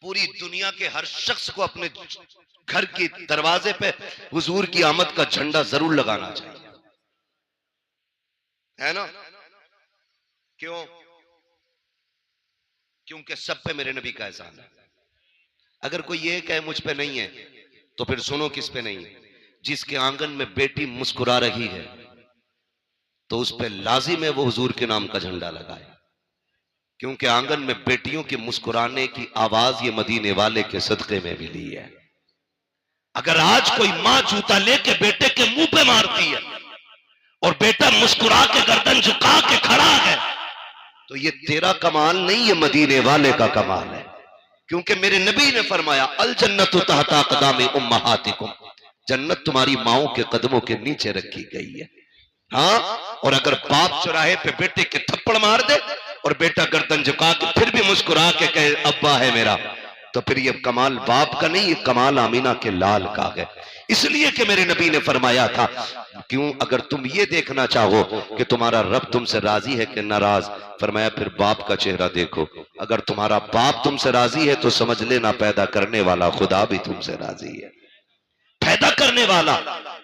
पूरी दुनिया के हर शख्स को अपने घर के दरवाजे पे हुजूर की आमद का झंडा जरूर लगाना चाहिए, है ना? क्यों? क्योंकि सब पे मेरे नबी का एहसान है। अगर कोई ये कहे मुझ पे नहीं है, तो फिर सुनो किस पे नहीं है। जिसके आंगन में बेटी मुस्कुरा रही है तो उस पे लाजिम है वो हुजूर के नाम का झंडा लगाए, क्योंकि आंगन में बेटियों के मुस्कुराने की आवाज ये मदीने वाले के सदके में मिली है। अगर आज कोई मां जूता लेके बेटे के मुंह पे मारती है और बेटा मुस्कुरा के गर्दन झुका के खड़ा है, तो ये तेरा कमाल नहीं, ये मदीने वाले का कमाल है। क्योंकि मेरे नबी ने फरमाया अल जन्नतु तहता क़दामी उम्महातिकुम, जन्नत तुम्हारी माओं के कदमों के नीचे रखी गई है। हाँ, और अगर बाप चौराहे पे बेटे के थप्पड़ मार दे और बेटा गर्दन झुका के फिर भी मुस्कुरा के कहे अब्बा है मेरा, तो फिर ये कमाल बाप का नहीं, ये कमाल आमीना के लाल का है। इसलिए कि मेरे नबी ने फरमाया था, क्यों अगर तुम ये देखना चाहो कि तुम्हारा रब तुमसे राजी है कि नाराज, फरमाया फिर बाप का चेहरा देखो। अगर तुम्हारा बाप तुमसे राजी है तो समझ लेना पैदा करने वाला खुदा भी तुमसे राजी है, पैदा करने वाला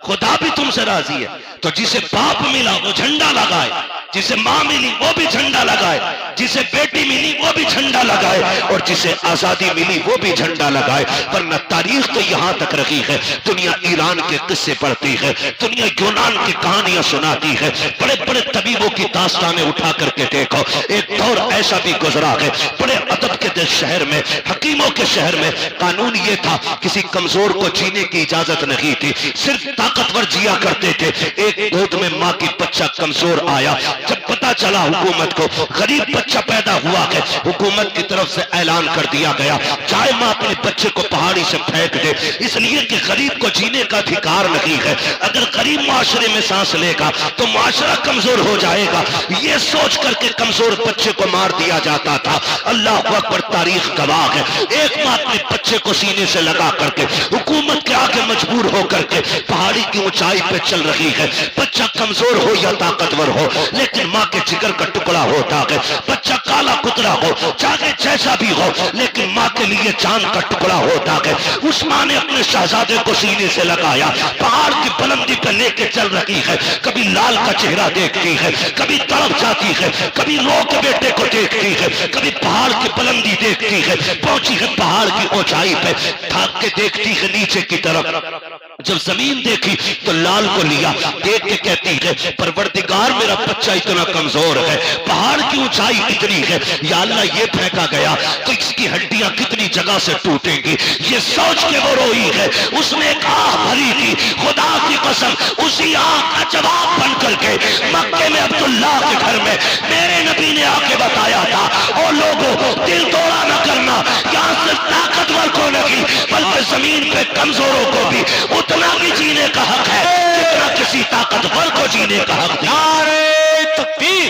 खुदा भी तुमसे राजी है। तो जिसे बाप मिला वो झंडा लगाए, जिसे मां मिली वो भी झंडा लगाए, जिसे बेटी मिली वो भी झंडा लगाए, और जिसे आजादी मिली वो भी झंडा लगाए। वरना तारीख तो यहां तक रखी है, दुनिया ईरान के किस्से पढ़ती है, दुनिया यूनान की कहानियां सुनाती है, बड़े बड़े तबीबों की दास्तानें उठा करके देखो। एक दौर ऐसा भी गुजरा है, बड़े अदब के शहर में, हकीमों के शहर में कानून ये था, किसी कमजोर को जीने की इजाजत नहीं थी, सिर्फ ताकतवर जिया करते थे। एक गोद में मां की बच्चा कमजोर आया, जब पता चला हुकूमत को गरीब बच्चा पैदा हुआ है, हुकूमत की तरफ से ऐलान कर दिया गया चाहे मां अपने बच्चे को पहाड़ी से फेंक दे, इसलिए कि गरीब को जीने का अधिकार नहीं है। अगर गरीब माशरे में सांस लेगा तो माशरा कमजोर हो जाएगा, ये सोच करके कमजोर बच्चे को मार दिया जाता था। अल्लाह अकबर, तारीख गवाह है, एक मां अपने बच्चे को सीने से लगा करके हुकूमत के आगे मजबूर होकर के पहाड़ी की ऊंचाई पे चल रही है। बच्चा कमजोर हो या ताकतवर हो, लेकिन मां के जिगर का टुकड़ा होता है। बच्चा काला कुतरा हो, चाहे जैसा भी हो, लेकिन मां के लिए चांद का टुकड़ा होता है। उस मां ने अपने शहजादे को सीने से लगाया, पहाड़ की बुलंदी पर लेके चल रही है। कभी लाल का चेहरा देखती है, कभी तड़प जाती है, कभी रो के बेटे को देखती है, कभी पहाड़ की बुलंदी देखती है। पहुंची है पहाड़ की ऊंचाई पे, थाक के देखती है नीचे की तरफ। जब जमीन देखी तो लाल को लिया, देख के कहती है परवरदिगार मेरा बच्चा इतना कमजोर है, पहाड़ की ऊंचाई इतनी है, या अल्लाह ये फेंका गया तो इसकी हड्डियां कितनी जगह से टूटेंगी। ये सोच के वो रोई है, उसने एक आह भरी थी, खुदा की कसम उसी आह का जवाब बन करके मक्के में अब्दुल्ला के घर में मेरे नबी ने आके बताया था, ओ लोगों दिल तोड़ा न करना, यहाँ सिर्फ ताकतवर को नहीं बल्कि जमीन पे कमजोरों को भी उतना ही जीने का हक है जितना किसी ताकतवर को जीने का हक। नारे तकबीर,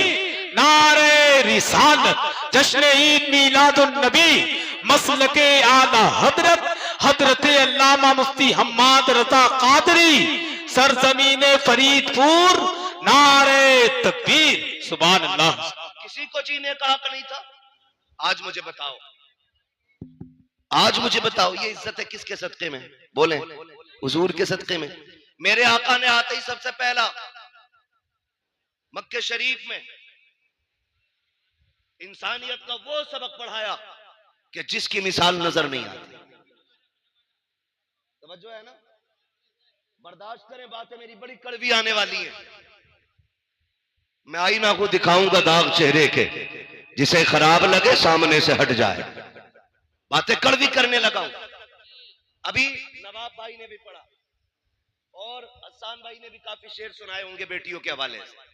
नारे रिसालत, जश्न ईद मीलादुन नबी, मसलके आला हजरत हजरत अल्लामा मुफ्ती हम्माद रजा कादरी, सरजमीने फरीदपुर, नारे तकबीर, सुभान अल्लाह। किसी को जीने का हक नहीं था। आज मुझे बताओ, आज मुझे बताओ ये इज्जत है किसके सदके में? बोले हुजूर के सदके में। मेरे आका ने आते ही सबसे पहला मक्के शरीफ में इंसानियत का वो सबक पढ़ाया कि जिसकी मिसाल नजर नहीं आती। तवज्जो है ना? बर्दाश्त करें, बातें मेरी बड़ी कड़वी आने वाली है। मैं आईना को दिखाऊंगा दाग चेहरे के, जिसे खराब लगे सामने से हट जाए। बातें कड़वी करने लगा हूं। अभी नवाब भाई ने भी पढ़ा और हसन भाई ने भी काफी शेर सुनाए होंगे बेटियों के हवाले से।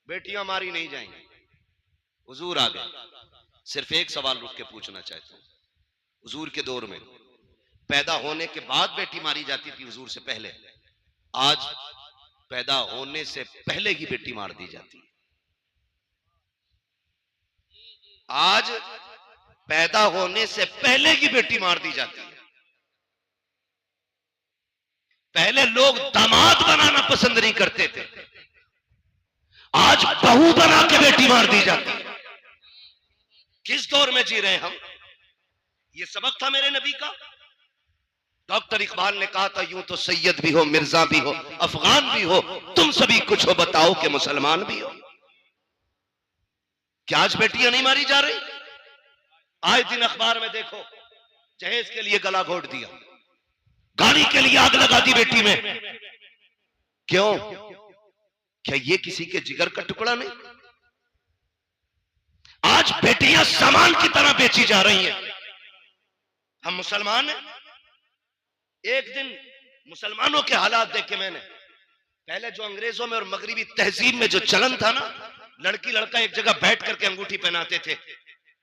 बेटियां मारी नहीं जाएंगी। हुजूर आ गए। सिर्फ एक सवाल रुक के पूछना चाहता हूं, हुजूर के दौर में पैदा होने के बाद बेटी मारी जाती थी, हुजूर से पहले? आज पैदा होने से पहले ही बेटी मार दी जाती है। आज पैदा होने से पहले ही बेटी मार दी जाती है। पहले लोग दामाद बनाना पसंद नहीं करते थे, आज बहू बना के बेटी मार दी जाती है। किस दौर में जी रहे हैं हम? ये सबक था मेरे नबी का। डॉक्टर इकबाल ने कहा था, यूं तो सैयद भी हो, मिर्जा भी हो, अफगान भी हो, तुम सभी कुछ हो, बताओ कि मुसलमान भी हो। क्या आज बेटियां नहीं मारी जा रही? आए दिन अखबार में देखो, जहेज के लिए गला घोट दिया, गाड़ी के लिए आग लगा दी बेटी में। क्यों? क्या ये किसी के जिगर का टुकड़ा नहीं? आज बेटियां सामान की तरह बेची जा रही हैं। हम मुसलमान हैं। एक दिन मुसलमानों के हालात देखे मैंने। पहले जो अंग्रेजों में और मगरिबी तहजीब में जो चलन था ना, लड़की लड़का एक जगह बैठ करके अंगूठी पहनाते थे,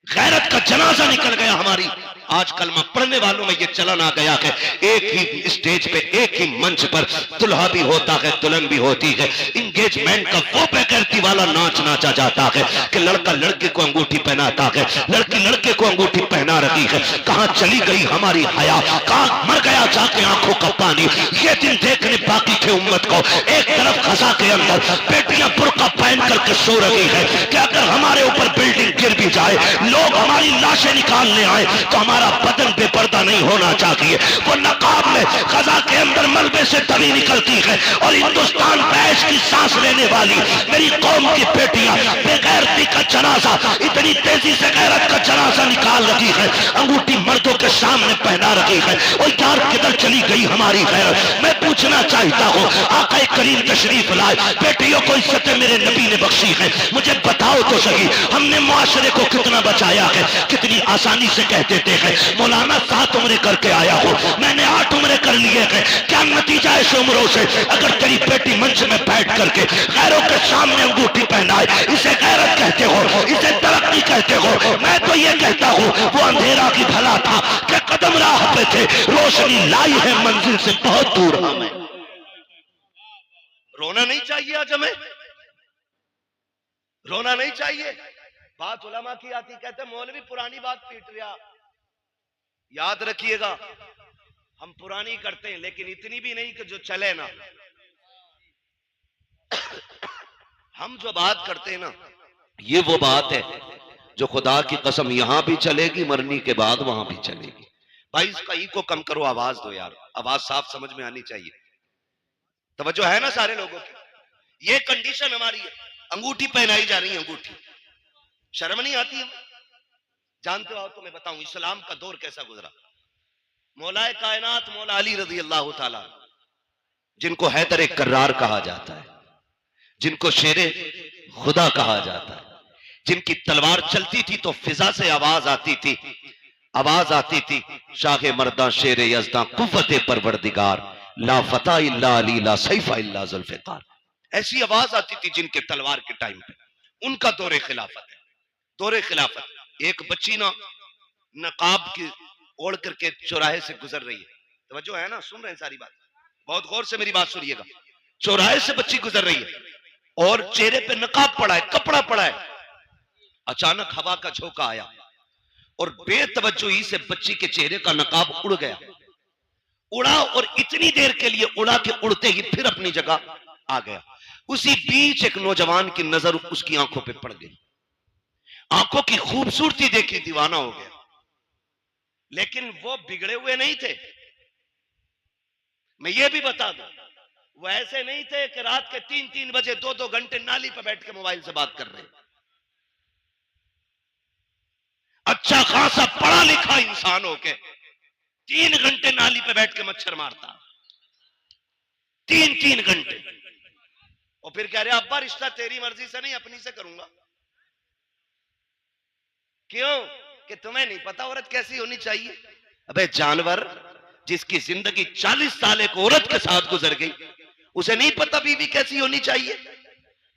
गैरत का जनाजा निकल गया हमारी। आज कलमा पढ़ने वालों में यह चलन आ गया है, एक ही स्टेज पे, एक ही मंच पर दुल्हा भी होता है, दुल्हन भी होती है। इंगेजमेंट का वो बेगैरती वाला नाच नाचा जाता है कि लड़का लड़के को अंगूठी पहनाता है, लड़की लड़के को अंगूठी पहना रही है। कहां चली गई हमारी हया, कहां मर गया जाके आंखों का पानी। ये दिन देखने बाकी थे उम्मत को। एक तरफ खजा के अंदर बेटियां बुर्का पहन करके सो रही है कि अगर हमारे ऊपर बिल्डिंग गिर भी जाए, लोग हमारी लाशें निकालने आए, तो हमारा बदन बेपर्दा नहीं होना चाहिए। वो नकाब में खजा के अंदर मलबे से तवी निकलती है और हिंदुस्तान बैश की सांस लेने वाली मेरी कौम की बेटियां बेगैरती का जनाजा, इतनी तेजी से गैरत का जनाजा निकाल रही है, अंगूठी मर्दों के सामने पहना रही है। और यार किधर चली गई हमारी गैरत? मैं पूछना चाहता हूँ, आका करीम तशरीफ लाए, बेटियों को इज्जत मेरे नबी ने बख्शी है, मुझे बताओ तो सही, हमने मुआशरे को कितना बचाया है? कितनी आसानी से कह देते हैं मौलाना 7 उम्रें करके आया हो, मैंने 8 उम्रें कर लिए हैं। क्या नतीजा है इस उम्रों से? अगर तेरी बेटी मंच में बैठ करके गैरों के सामने अंगूठी पहनाए, इसे गैरत कहते हो, इसे तरक्की कहते हो? मैं तो ये कहता हूँ वो अंधेरा की भला था कि कदम राह पे थे, रोशनी लाई है मंजिल से बहुत दूर हमें। रोना नहीं चाहिए आज हमें, रोना नहीं चाहिए। बात उलमा की आती, कहते मौलवी पुरानी बात पीट रहा। याद रखिएगा, हम पुरानी करते हैं लेकिन इतनी भी नहीं कि जो चले ना। हम जो बात करते हैं ना, ये वो बात है जो खुदा की कसम यहां भी चलेगी, मरने के बाद वहां भी चलेगी। भाई इसका ई को कम करो, आवाज दो यार, आवाज साफ समझ में आनी चाहिए। तवज्जो है ना सारे लोगों की? ये कंडीशन हमारी है, अंगूठी पहनाई जा रही है, अंगूठी। शर्म नहीं आती है? जानते हो तो मैं बताऊं इस्लाम का दौर कैसा गुजरा। मौलाए कायनात मौला अली रजी अल्लाह ताला, जिनको हैदर कर्रार कहा जाता है, जिनको शेरे खुदा कहा जाता है, जिनकी तलवार चलती थी तो फिजा से आवाज आती थी, आवाज आती थी, शाहे मर्दा शेरे यज़दा कुव्वते परवरदिगार, ला फता इल्ला अली ला सैफा इल्ला जुल्फिकार। ऐसी आवाज आती थी जिनके तलवार के टाइम पे। उनका दौरे खिलाफत है, दौरे खिलाफत। एक बच्ची ना नकाब की ओढ़ करके चौराहे से गुजर रही है, तवज्जो है ना, सुन रहे हैं सारी बात, बहुत गौर से मेरी बात सुनिएगा। चौराहे से बच्ची गुजर रही है और चेहरे पे नकाब पड़ा है, कपड़ा पड़ा है। अचानक हवा का झोंका आया और बेतवज्जोही से बच्ची के चेहरे का नकाब उड़ गया, उड़ा और इतनी देर के लिए उड़ा के उड़ते ही फिर अपनी जगह आ गया। उसी बीच एक नौजवान की नजर उसकी आंखों पे पड़ गई, आंखों की खूबसूरती देखी दीवाना हो गया। लेकिन वो बिगड़े हुए नहीं थे, मैं ये भी बता दूं, वो ऐसे नहीं थे कि रात के 3-3 बजे 2-2 घंटे नाली पे बैठ के मोबाइल से बात कर रहे। अच्छा खासा पढ़ा लिखा इंसान हो के 3 घंटे नाली पे बैठ के मच्छर मारता, 3-3 घंटे। और फिर कह रहे अब्बा रिश्ता तेरी मर्जी से नहीं अपनी से करूंगा। क्यों? कि तुम्हें नहीं पता औरत कैसी होनी चाहिए। अबे जानवर, जिसकी जिंदगी 40 साल एक औरत के साथ गुजर गई, उसे नहीं पता बीवी कैसी होनी चाहिए?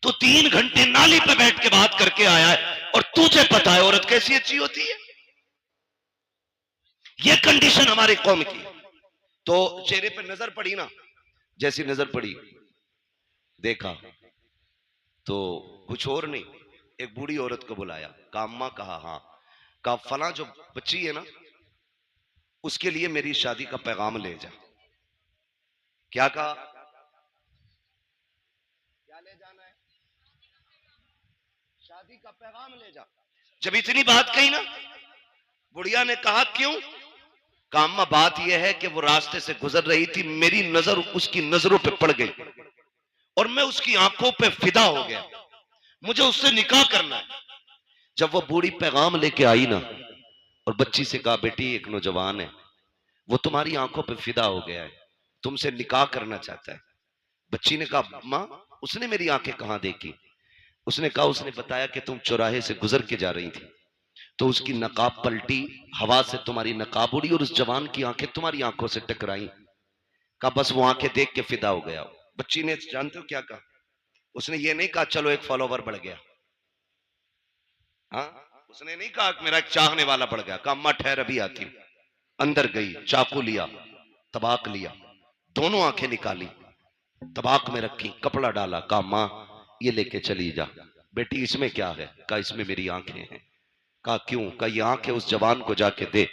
तो 3 घंटे नाली पे बैठ के बात करके आया है और तुझे पता है औरत कैसी अच्छी होती है। ये कंडीशन हमारी कौम की। तो चेहरे पे नजर पड़ी ना, जैसी नजर पड़ी देखा तो कुछ और नहीं, एक बूढ़ी औरत को बुलाया, कहा अम्मा, कहा हाँ, कहा फला जो बच्ची है ना उसके लिए मेरी शादी का पैगाम ले जा। क्या कहा? क्या ले जाना है? शादी का पैगाम ले जा। जब इतनी बात कही ना, बुढ़िया ने कहा क्यों? कहा अम्मा बात यह है कि वो रास्ते से गुजर रही थी, मेरी नजर उसकी नजरों पे पड़ गई और मैं उसकी आंखों पे फिदा हो गया, मुझे उससे निकाह करना है। जब वो बूढ़ी पैगाम लेके आई ना और बच्ची से कहा बेटी एक नौजवान है, वो तुम्हारी आंखों पे फिदा हो गया है, तुमसे निकाह करना चाहता है। बच्ची ने कहा मां उसने मेरी आंखें कहां देखी? उसने कहा उसने बताया कि तुम चौराहे से गुजर के जा रही थी तो उसकी नकाब पलटी, हवा से तुम्हारी नकाब उड़ी और उस जवान की आंखें तुम्हारी आंखों से टकराई। कहा बस वो आंखें देख के फिदा हो गया। बच्ची ने जानते हो क्या कहा? उसने ये नहीं कहा चलो एक फॉलोवर बढ़ गया, हाँ उसने नहीं कहा मेरा एक चाहने वाला बढ़ गया। कहा अम्मा ठहर अभी आती हूं। अंदर गई, चाकू लिया, तबाक लिया, दोनों आंखें निकाली, तबाक में रखी, कपड़ा डाला, कहा मां ये लेके चली जा। बेटी इसमें क्या है? कहा इसमें मेरी आंखें हैं। कहा क्यों? कहा ये आंखें उस जवान को जाके दे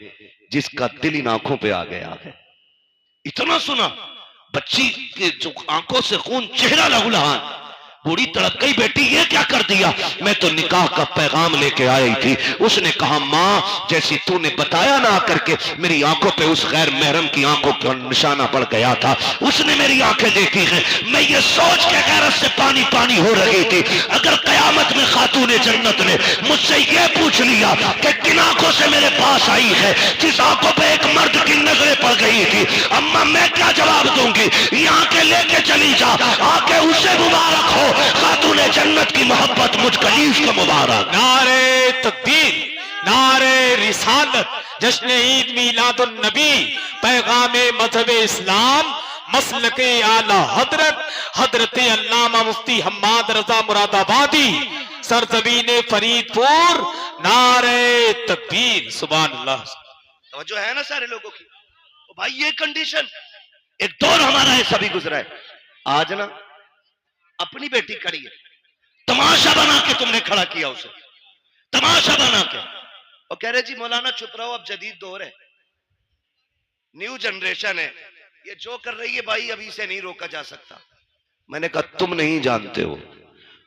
जिसका दिल इन आंखों पे आ गया है। इतना सुना, बच्ची के जो आंखों से खून, चेहरा लहूलुहान। बूढ़ी तड़प गई, बेटी ये क्या कर दिया? मैं तो निकाह का पैगाम लेके आई थी। उसने कहा मां जैसी तूने बताया ना आकर के मेरी आंखों पे उस गैर महरम की आंखों का निशाना पड़ गया था, उसने मेरी आंखें देखी हैं। मैं ये सोच के गैरत से पानी पानी हो रही थी, अगर कयामत में खातूने जन्नत ने मुझसे ये पूछ लिया कि किन आंखों से मेरे पास आई है जिस आंखों पे एक मर्द की नजरें पड़ गई थी, अम्मा मैं क्या जवाब दूंगी? ये आंखें लेके चली जा, आंखें उससे मुबारक हो खातूने जन्नत की मोहब्बत मुझ कलीफ को मुबारक। नारे तकबीर, नारे रिसालत, जश्न ईद मीलादुन नबी, पैगामे मजहब इस्लाम, मसलके आला हजरत हजरत अल्लामा मुफ्ती हम्माद रजा मुरादाबादी, सरजमीन फरीदपुर। नारे तकबीर, सुभान अल्लाह। जो है ना सारे लोगों की, तो भाई ये कंडीशन, एक दौर हमारा ऐसा भी गुजरा है। आज ना अपनी बेटी खड़ी है, तमाशा बना के तुमने खड़ा किया उसे, तमाशा बना के, और कह रहे जी मौलाना चुप रहो अब जदीद दौर है, न्यू जनरेशन है, ये जो कर रही है भाई अभी से नहीं रोका जा सकता। मैंने कहा तुम नहीं जानते हो,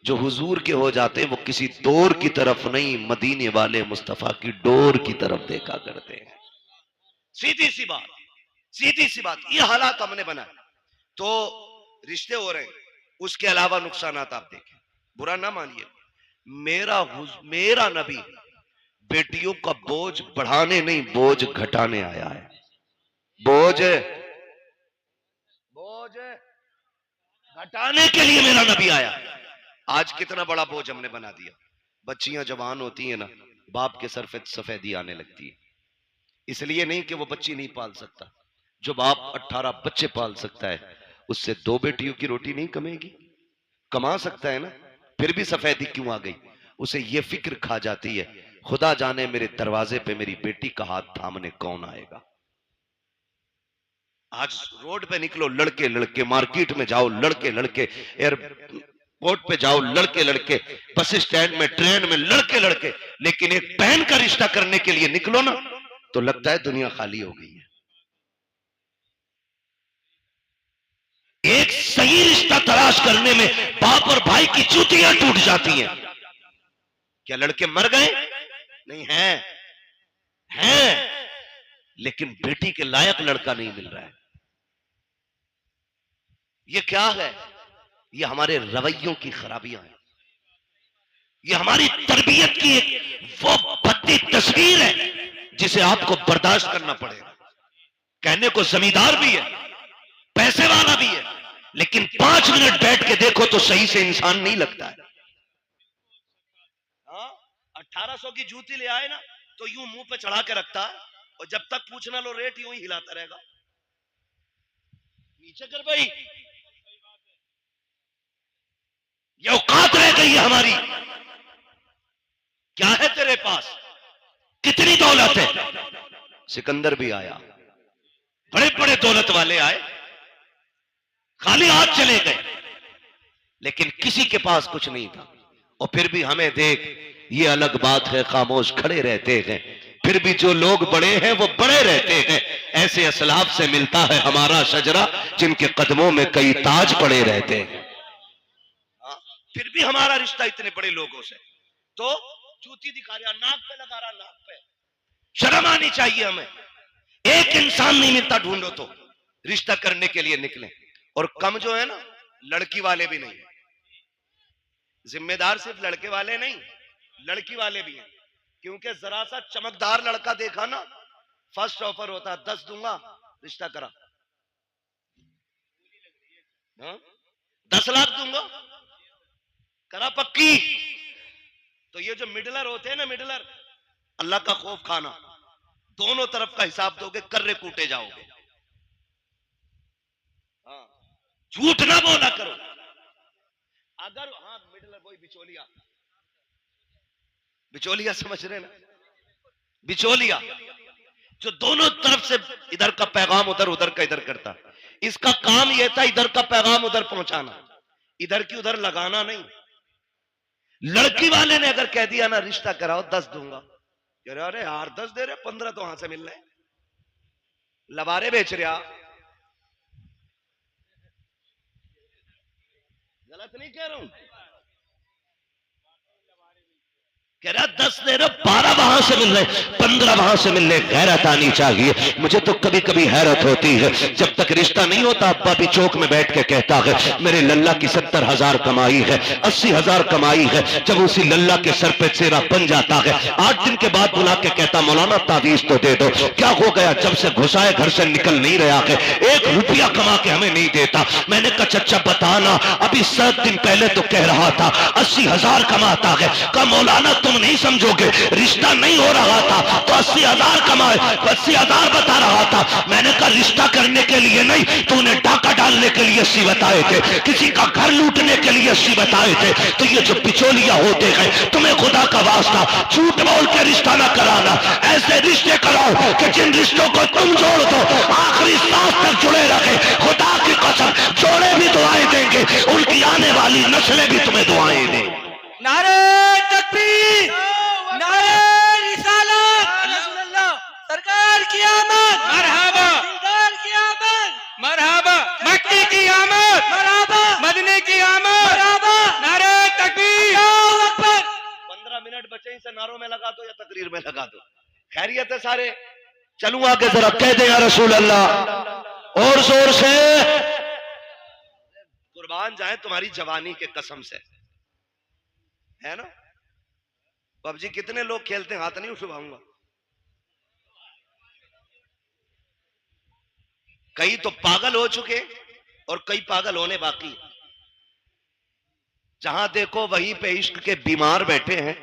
जो हुजूर के हो जाते वो किसी दौर की तरफ नहीं, मदीने वाले मुस्तफा की डोर की तरफ देखा करते हैं। सीधी सी बात, सीधी सी बात। ये हालात हमने बनाए तो रिश्ते हो रहे हैं, उसके अलावा नुकसान आप देखें, बुरा ना मानिए। मेरा नबी बेटियों का बोझ बढ़ाने नहीं, बोझ घटाने आया है। बोझ घटाने के लिए मेरा नबी आया। आज कितना बड़ा बोझ हमने बना दिया। बच्चियां जवान होती हैं ना, बाप के सर पे सफेदी आने लगती है, इसलिए नहीं कि वो बच्ची नहीं पाल सकता। जो बाप 18 बच्चे पाल सकता है उससे 2 बेटियों की रोटी नहीं कमेगी? कमा सकता है ना, फिर भी सफेदी क्यों आ गई? उसे ये फिक्र खा जाती है खुदा जाने मेरे दरवाजे पे मेरी बेटी का हाथ थामने कौन आएगा। आज रोड पे निकलो लड़के लड़के, मार्केट में जाओ लड़के लड़के, एयरपोर्ट पे जाओ लड़के लड़के, बस स्टैंड में, ट्रेन में लड़के लड़के, लेकिन एक बहन का रिश्ता करने के लिए निकलो ना तो लगता है दुनिया खाली हो गई है। एक सही रिश्ता तलाश करने में बाप और भाई की चूतियां टूट जाती हैं। क्या लड़के मर गए? नहीं हैं, लेकिन बेटी के लायक लड़का नहीं मिल रहा है। ये क्या है? ये हमारे रवैयों की खराबियां हैं, ये हमारी तरबियत की एक वो भद्दी तस्वीर है जिसे आपको बर्दाश्त करना पड़ेगा। कहने को जमींदार भी है, पैसे वाला भी है, लेकिन 5 मिनट बैठ के देखो तो सही से इंसान नहीं लगता है। 1800 की जूती ले आए ना तो यूं मुंह पे चढ़ा के रखता है, और जब तक पूछ ना लो रेट यूं ही हिलाता रहेगा। नीचे कर भाई, ये औकात रह गई है हमारी। क्या है तेरे पास? कितनी दौलत है? सिकंदर भी आया, बड़े बड़े दौलत वाले आए, खाली हाथ चले गए, लेकिन किसी के पास कुछ नहीं था। और फिर भी हमें देख, ये अलग बात है, खामोश खड़े रहते हैं, फिर भी जो लोग बड़े हैं वो बड़े रहते हैं। ऐसे असलाफ से मिलता है हमारा शजरा जिनके कदमों में कई ताज पड़े रहते हैं। फिर भी हमारा रिश्ता इतने बड़े लोगों से। तो जूती दिखा रहा, नाक पे लगा रहा, नाक पे, शर्म आनी चाहिए हमें। एक इंसान नहीं मिलता ढूंढो तो रिश्ता करने के लिए निकले। और कम जो है ना, लड़की वाले भी नहीं। जिम्मेदार सिर्फ लड़के वाले नहीं, लड़की वाले भी हैं। क्योंकि जरा सा चमकदार लड़का देखा ना, फर्स्ट ऑफर होता है 10 दूंगा, रिश्ता करा। हाँ? 10 लाख दूंगा, करा पक्की। तो ये जो मिडलर होते हैं ना, मिडलर, अल्लाह का खौफ खाना, दोनों तरफ का हिसाब दोगे, कर्रे कूटे जाओगे। हाँ, झूठ ना बोला करो। अगर हाँ मिडलर वही बिचौलिया, बिचौलिया समझ रहे ना, बिचौलिया जो दोनों तरफ से इधर का पैगाम उधर, उधर का इधर करता। इसका काम यह था इधर का पैगाम उधर पहुंचाना, इधर की उधर लगाना नहीं। लड़की वाले ने अगर कह दिया ना रिश्ता कराओ 10 दूंगा, अरे यार 10 दे रहे, 15 तो वहां से मिल रहे, लबारे बेच रहा। गलत नहीं कह रहा हूं, कह रहा 10 दे रहे, 12 वहां से मिल रहे, 15 वहां से मिल रहे। गैरत आनी चाहिए। मुझे तो कभी कभी हैरत होती है, जब तक रिश्ता नहीं होता अब्बा भी चौक में बैठ के कहता है मेरे लल्ला की 70,000 कमाई है, 80,000 कमाई है। जब उसी लल्ला के सर पे सेरा बन जाता है, 8 दिन के बाद बुला के कहता मौलाना तावीज तो दे दो। क्या हो गया? जब से घुसाए घर से निकल नहीं रहा है, 1 रुपया कमा के हमें नहीं देता। मैंने कहा चचा बताना, अभी 7 दिन पहले तो कह रहा था 80,000 कमाता है। कहा मौलाना तुम नहीं समझोगे, रिश्ता नहीं हो रहा था तो 80,000 कमाए, 80,000 बता रहा था। मैंने कहा रिश्ता करने के लिए नहीं, तूने डाका डालने के लिए 80 बताए थे, किसी का घर लूटने के लिए 80 बताए थे। तो ये जो बिचौलिया होते हैं, तुम्हें खुदा का वास्ता झूठ बोल के रिश्ता ना कराना। ऐसे रिश्ते कराओ कि जिन रिश्तों को तुम जोड़ दो आखिरी सांस तक जुड़े रखे। खुदा की कसम, जोड़े भी दुआएं देंगे, उनकी आने वाली नस्लें भी तुम्हें दुआएं देंगी। नारे तकबीर, नारे रिसालत, सरकार की आमद, मरहबा, सरकार की आमद, मरहबा, मक्की की आमद, मरहबा, मदीने की आमद, मरहबा, नारे तकबीर, अल्लाहू अकबर। 15 मिनट बचे, इसे नारों में लगा दो या तकरीर में लगा दो। खैरियत है सारे? चलूं आगे, जरा कह दे या रसूल अल्लाह और जोर से। कुर्बान जाए तुम्हारी जवानी के कसम से, है ना? पबजी कितने लोग खेलते हैं? हाथ नहीं उठवाऊंगा। कई तो पागल हो चुके और कई पागल होने बाकी। जहां देखो वहीं पे इश्क के बीमार बैठे हैं,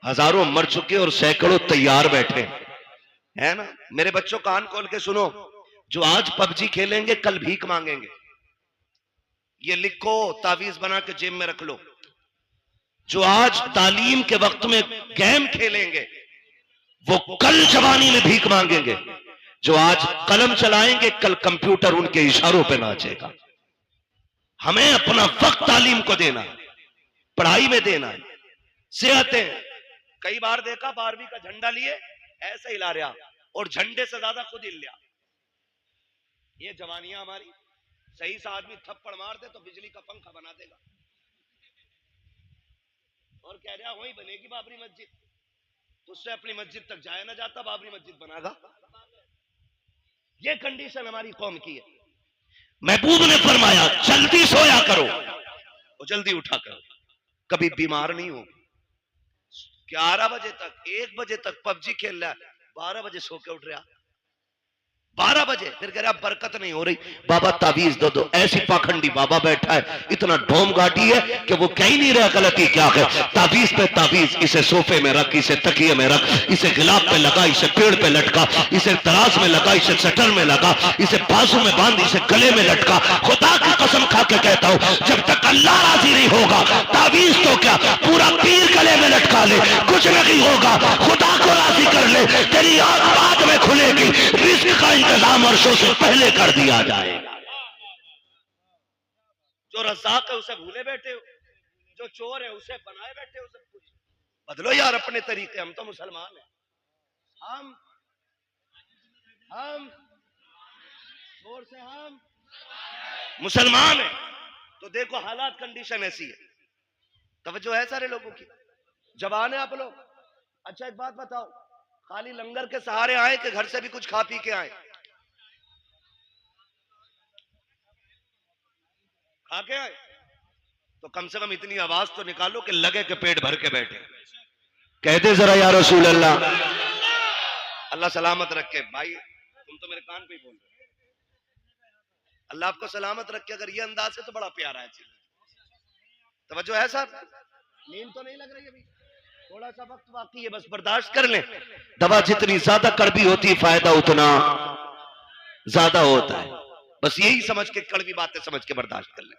हजारों मर चुके और सैकड़ों तैयार बैठे हैं, है ना? मेरे बच्चों कान खोल के सुनो, जो आज पबजी खेलेंगे कल भीख मांगेंगे। ये लिखो, तावीज बना के जेब में रख लो। जो आज तालीम के वक्त में गेम खेलेंगे वो कल जवानी में भीख मांगेंगे। जो आज कलम चलाएंगे कल कंप्यूटर उनके इशारों पे नाचेगा। हमें अपना वक्त तालीम को देना है, पढ़ाई में देना है। सेहतें कई बार देखा 12वीं का झंडा लिए ऐसे हिला रहा और झंडे से ज्यादा खुद हिल लिया। ये जवानियां हमारी। सही सा आदमी थप्पड़ मार दे तो बिजली का पंखा बना देगा और कह रहा वही बनेगी बाबरी मस्जिद। तो उससे अपनी मस्जिद तक जाया ना जाता, बाबरी मस्जिद बनागा। ये कंडीशन हमारी कौम की है। महबूब ने फरमाया जल्दी सोया करो और जल्दी उठा करो, कभी बीमार नहीं हो। 11 बजे तक 1 बजे तक पबजी खेल रहा है, 12 बजे सो के उठ रहा, 12 बजे फिर कह रहा बरकत नहीं हो रही, बाबा तावीज दो दो। ऐसी पाखंडी बाबा बैठा है, इतना ढोम घाटी है कि वो कह ही नहीं रहा गलती क्या है। तावीज पे तावीज, इसे सोफे में रख, इसे तकिए में रख, इसे गिलाब पे लगा, इसे पेड़ पे लटका, इसे तराज में लगा, इसे शटर में लगा, इसे बाजू में बांध, इसे गले में लटका। खुदा की कसम खा के कहता हूं जब तक अल्लाह राजी नहीं होगा तावीज तो क्या पूरा पीर गले में लटका ले, कुछ नहीं होगा। खुदा को राजी कर ले, तेरी आंख बाद में खुलेगी। रिस्क का इंतजाम वर्षों से पहले कर दिया जाएगा। जो रज़ाक है उसे भूले बैठे हो, जो चोर है उसे बनाए बैठे हो। सब कुछ बदलो यार अपने तरीके। हम तो मुसलमान हैं, हम जोर से हम मुसलमान हैं। तो देखो हालात कंडीशन ऐसी है। तवज्जो है सारे लोगों की, जवान है आप लोग। अच्छा एक बात बताओ, खाली लंगर के सहारे आए कि घर से भी कुछ खा पी के आए? खा के आए तो कम से कम इतनी आवाज तो निकालो कि लगे कि पेट भर के बैठे। कहते जरा या रसूल अल्लाह। अल्लाह सलामत रखे। भाई तुम तो मेरे कान पे ही बोल रहे हो। अल्लाह आपको सलामत रखे। अगर ये अंदाज है तो बड़ा प्यारा है। तवज्जो है साहब? नींद तो नहीं लग रही अभी? थोड़ा सा वक्त बाकी है, बस बर्दाश्त कर लें। दवा जितनी ज्यादा कड़वी होती है फायदा उतना ज्यादा होता है। बस यही समझ के, कड़वी बातें समझ के बर्दाश्त कर लें।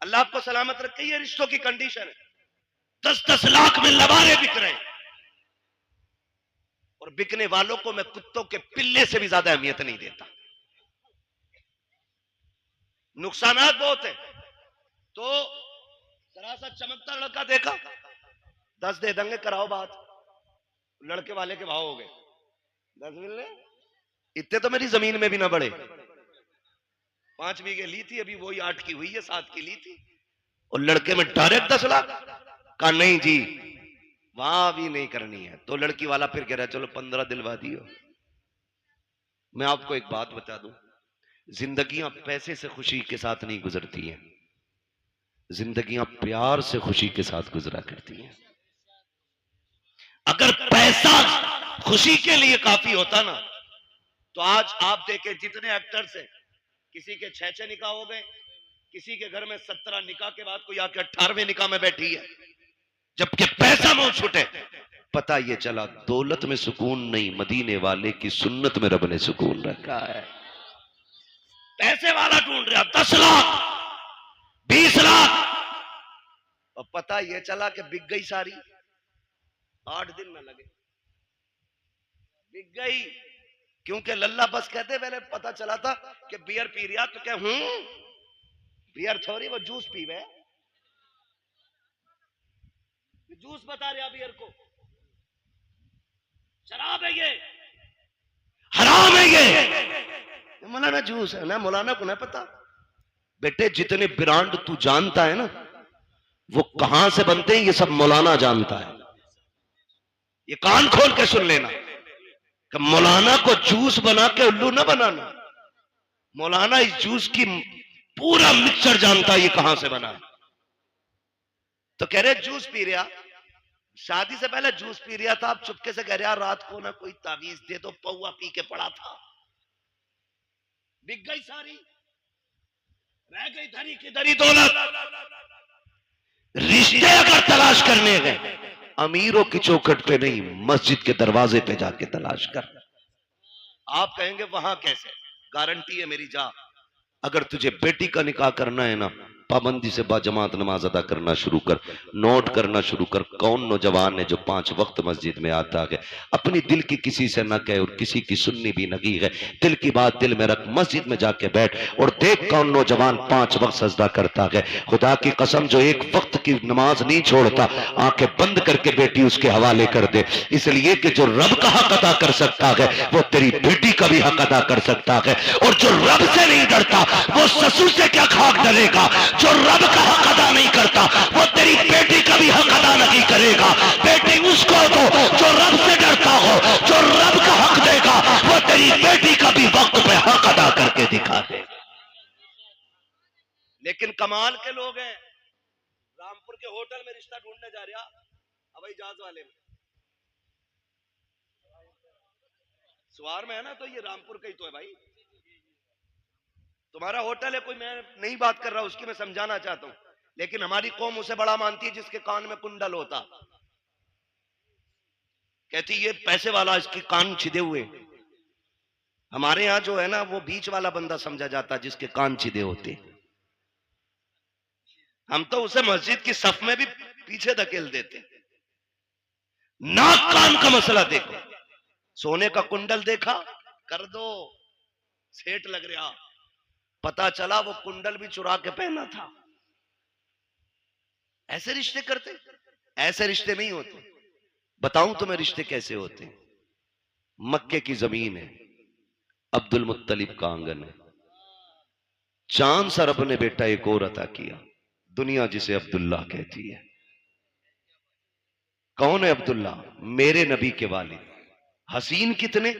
अल्लाह आपको सलामत रखे। ये रिश्तों की कंडीशन है। 10-10 लाख में लबारे बिक रहे हैं और बिकने वालों को मैं कुत्तों के पिल्ले से भी ज्यादा अहमियत नहीं देता। नुकसानात बहुत है। तो जरा सा चमकता लड़का देखा, 10 दे देंगे, कराओ बात। लड़के वाले के भाव हो गए 10 मिलने। इतने तो मेरी जमीन में भी ना बढ़े। 5 बीघे ली थी, अभी वही 8 की हुई है, 7 की ली थी। और लड़के में डायरेक्ट 10 लाख कहा नहीं जी, वहां भी नहीं करनी है। तो लड़की वाला फिर कह रहा है चलो 15 दिलवा दियो। मैं आपको एक बात बता दूं, जिंदगियां पैसे से खुशी के साथ नहीं गुजरती हैं, जिंदगियां प्यार से खुशी के साथ गुजरा करती हैं। अगर पैसा खुशी के लिए काफी होता ना तो आज आप देखें जितने एक्टर्स हैं, किसी के 6 निकाह हो गए, किसी के घर में 17 निकाह के बाद कोई आके 18वें निकाह में बैठी है, जबकि पैसा मुंह छूटे। पता ये चला दौलत में सुकून नहीं, मदीने वाले की सुन्नत में रब ने सुकून रखा है। पैसे वाला ढूंढ रहा 10 लाख 20 लाख, और पता ये चला कि बिक गई सारी। 8 दिन न लगे, बिक गई। क्योंकि लल्ला बस कहते, पहले पता चला था कि बियर पी रिया, तो क्या बियर थोड़ी, वो जूस पी गए। जूस बता रहा बियर को, शराब है ये, हराम है ये। मौलाना जूस है ना, मौलाना को ना पता। बेटे जितने ब्रांड तू जानता है ना वो कहां से बनते हैं ये सब मौलाना जानता है। ये कान खोल के सुन लेना कि मौलाना को जूस बना के उल्लू ना बनाना। मौलाना इस जूस की पूरा मिक्सचर जानता है ये कहां से बना है। तो कह रहे जूस पी रहा, शादी से पहले जूस पी रहा था, अब चुपके से कह रहा रात को ना कोई तावीज दे दो, पौवा पी के पड़ा था। बिक गई सारी, रह गई धरी की धरी दौलत। रिश्ते अगर तलाश करने गए अमीरों की चौखट पे नहीं, मस्जिद के दरवाजे पे जाके तलाश कर। आप कहेंगे वहां कैसे? गारंटी है मेरी, जा। अगर तुझे बेटी का निकाह करना है ना, पाबंदी से बाजमात नमाज अदा करना शुरू कर। नोट करना शुरू कर, कौन नौजवान है जो 5 वक्त मस्जिद में आता है, अपनी दिल की किसी से न कहे और किसी की सुननी भी नहीं है, दिल की बात दिल में रख, मस्जिद में जाके बैठ और देख कौन नौजवान 5 वक्त सजदा करता है। खुदा की कसम जो 1 वक्त की नमाज नहीं छोड़ता, आंखें बंद करके बेटी उसके हवाले कर दे। इसलिए कि जो रब का हक अदा कर सकता है वो तेरी बेटी का भी हक अदा कर सकता है। और जो रब से नहीं डरता वो ससुर से क्या खाक डरेगा। जो रब का हक अदा नहीं करता वो तेरी बेटी का भी हक अदा नहीं करेगा। बेटी उसको दो जो रब से डरता हो, जो रब का हक देगा वो तेरी बेटी का भी वक्त पे हक अदा करके दिखा देगा। लेकिन कमाल के लोग हैं, रामपुर के होटल में रिश्ता ढूंढने जा रहा हवाई जहाज वाले में, सवार में है ना, तो ये रामपुर का ही तो है भाई। तुम्हारा होटल है, कोई मैं नहीं बात कर रहा उसकी, मैं समझाना चाहता हूं। लेकिन हमारी कौम उसे बड़ा मानती है जिसके कान में कुंडल होता। कहती ये पैसे वाला, इसके कान छिदे हुए। हमारे यहां जो है ना वो बीच वाला बंदा समझा जाता जिसके कान छिदे होते। हम तो उसे मस्जिद की सफ में भी पीछे धकेल देते। नाक कान का मसला देखो, सोने का कुंडल देखा कर दो, सेठ लग रहा, पता चला वो कुंडल भी चुरा के पहना था। ऐसे रिश्ते करते? ऐसे रिश्ते नहीं होते। बताऊं तुम्हें रिश्ते कैसे होते? मक्के की जमीन है, अब्दुल मुत्तलिब का आंगन है, चांद सा रब ने बेटा एक और अता किया, दुनिया जिसे अब्दुल्ला कहती है। कौन है अब्दुल्ला? मेरे नबी के वालिद हसीन कितने,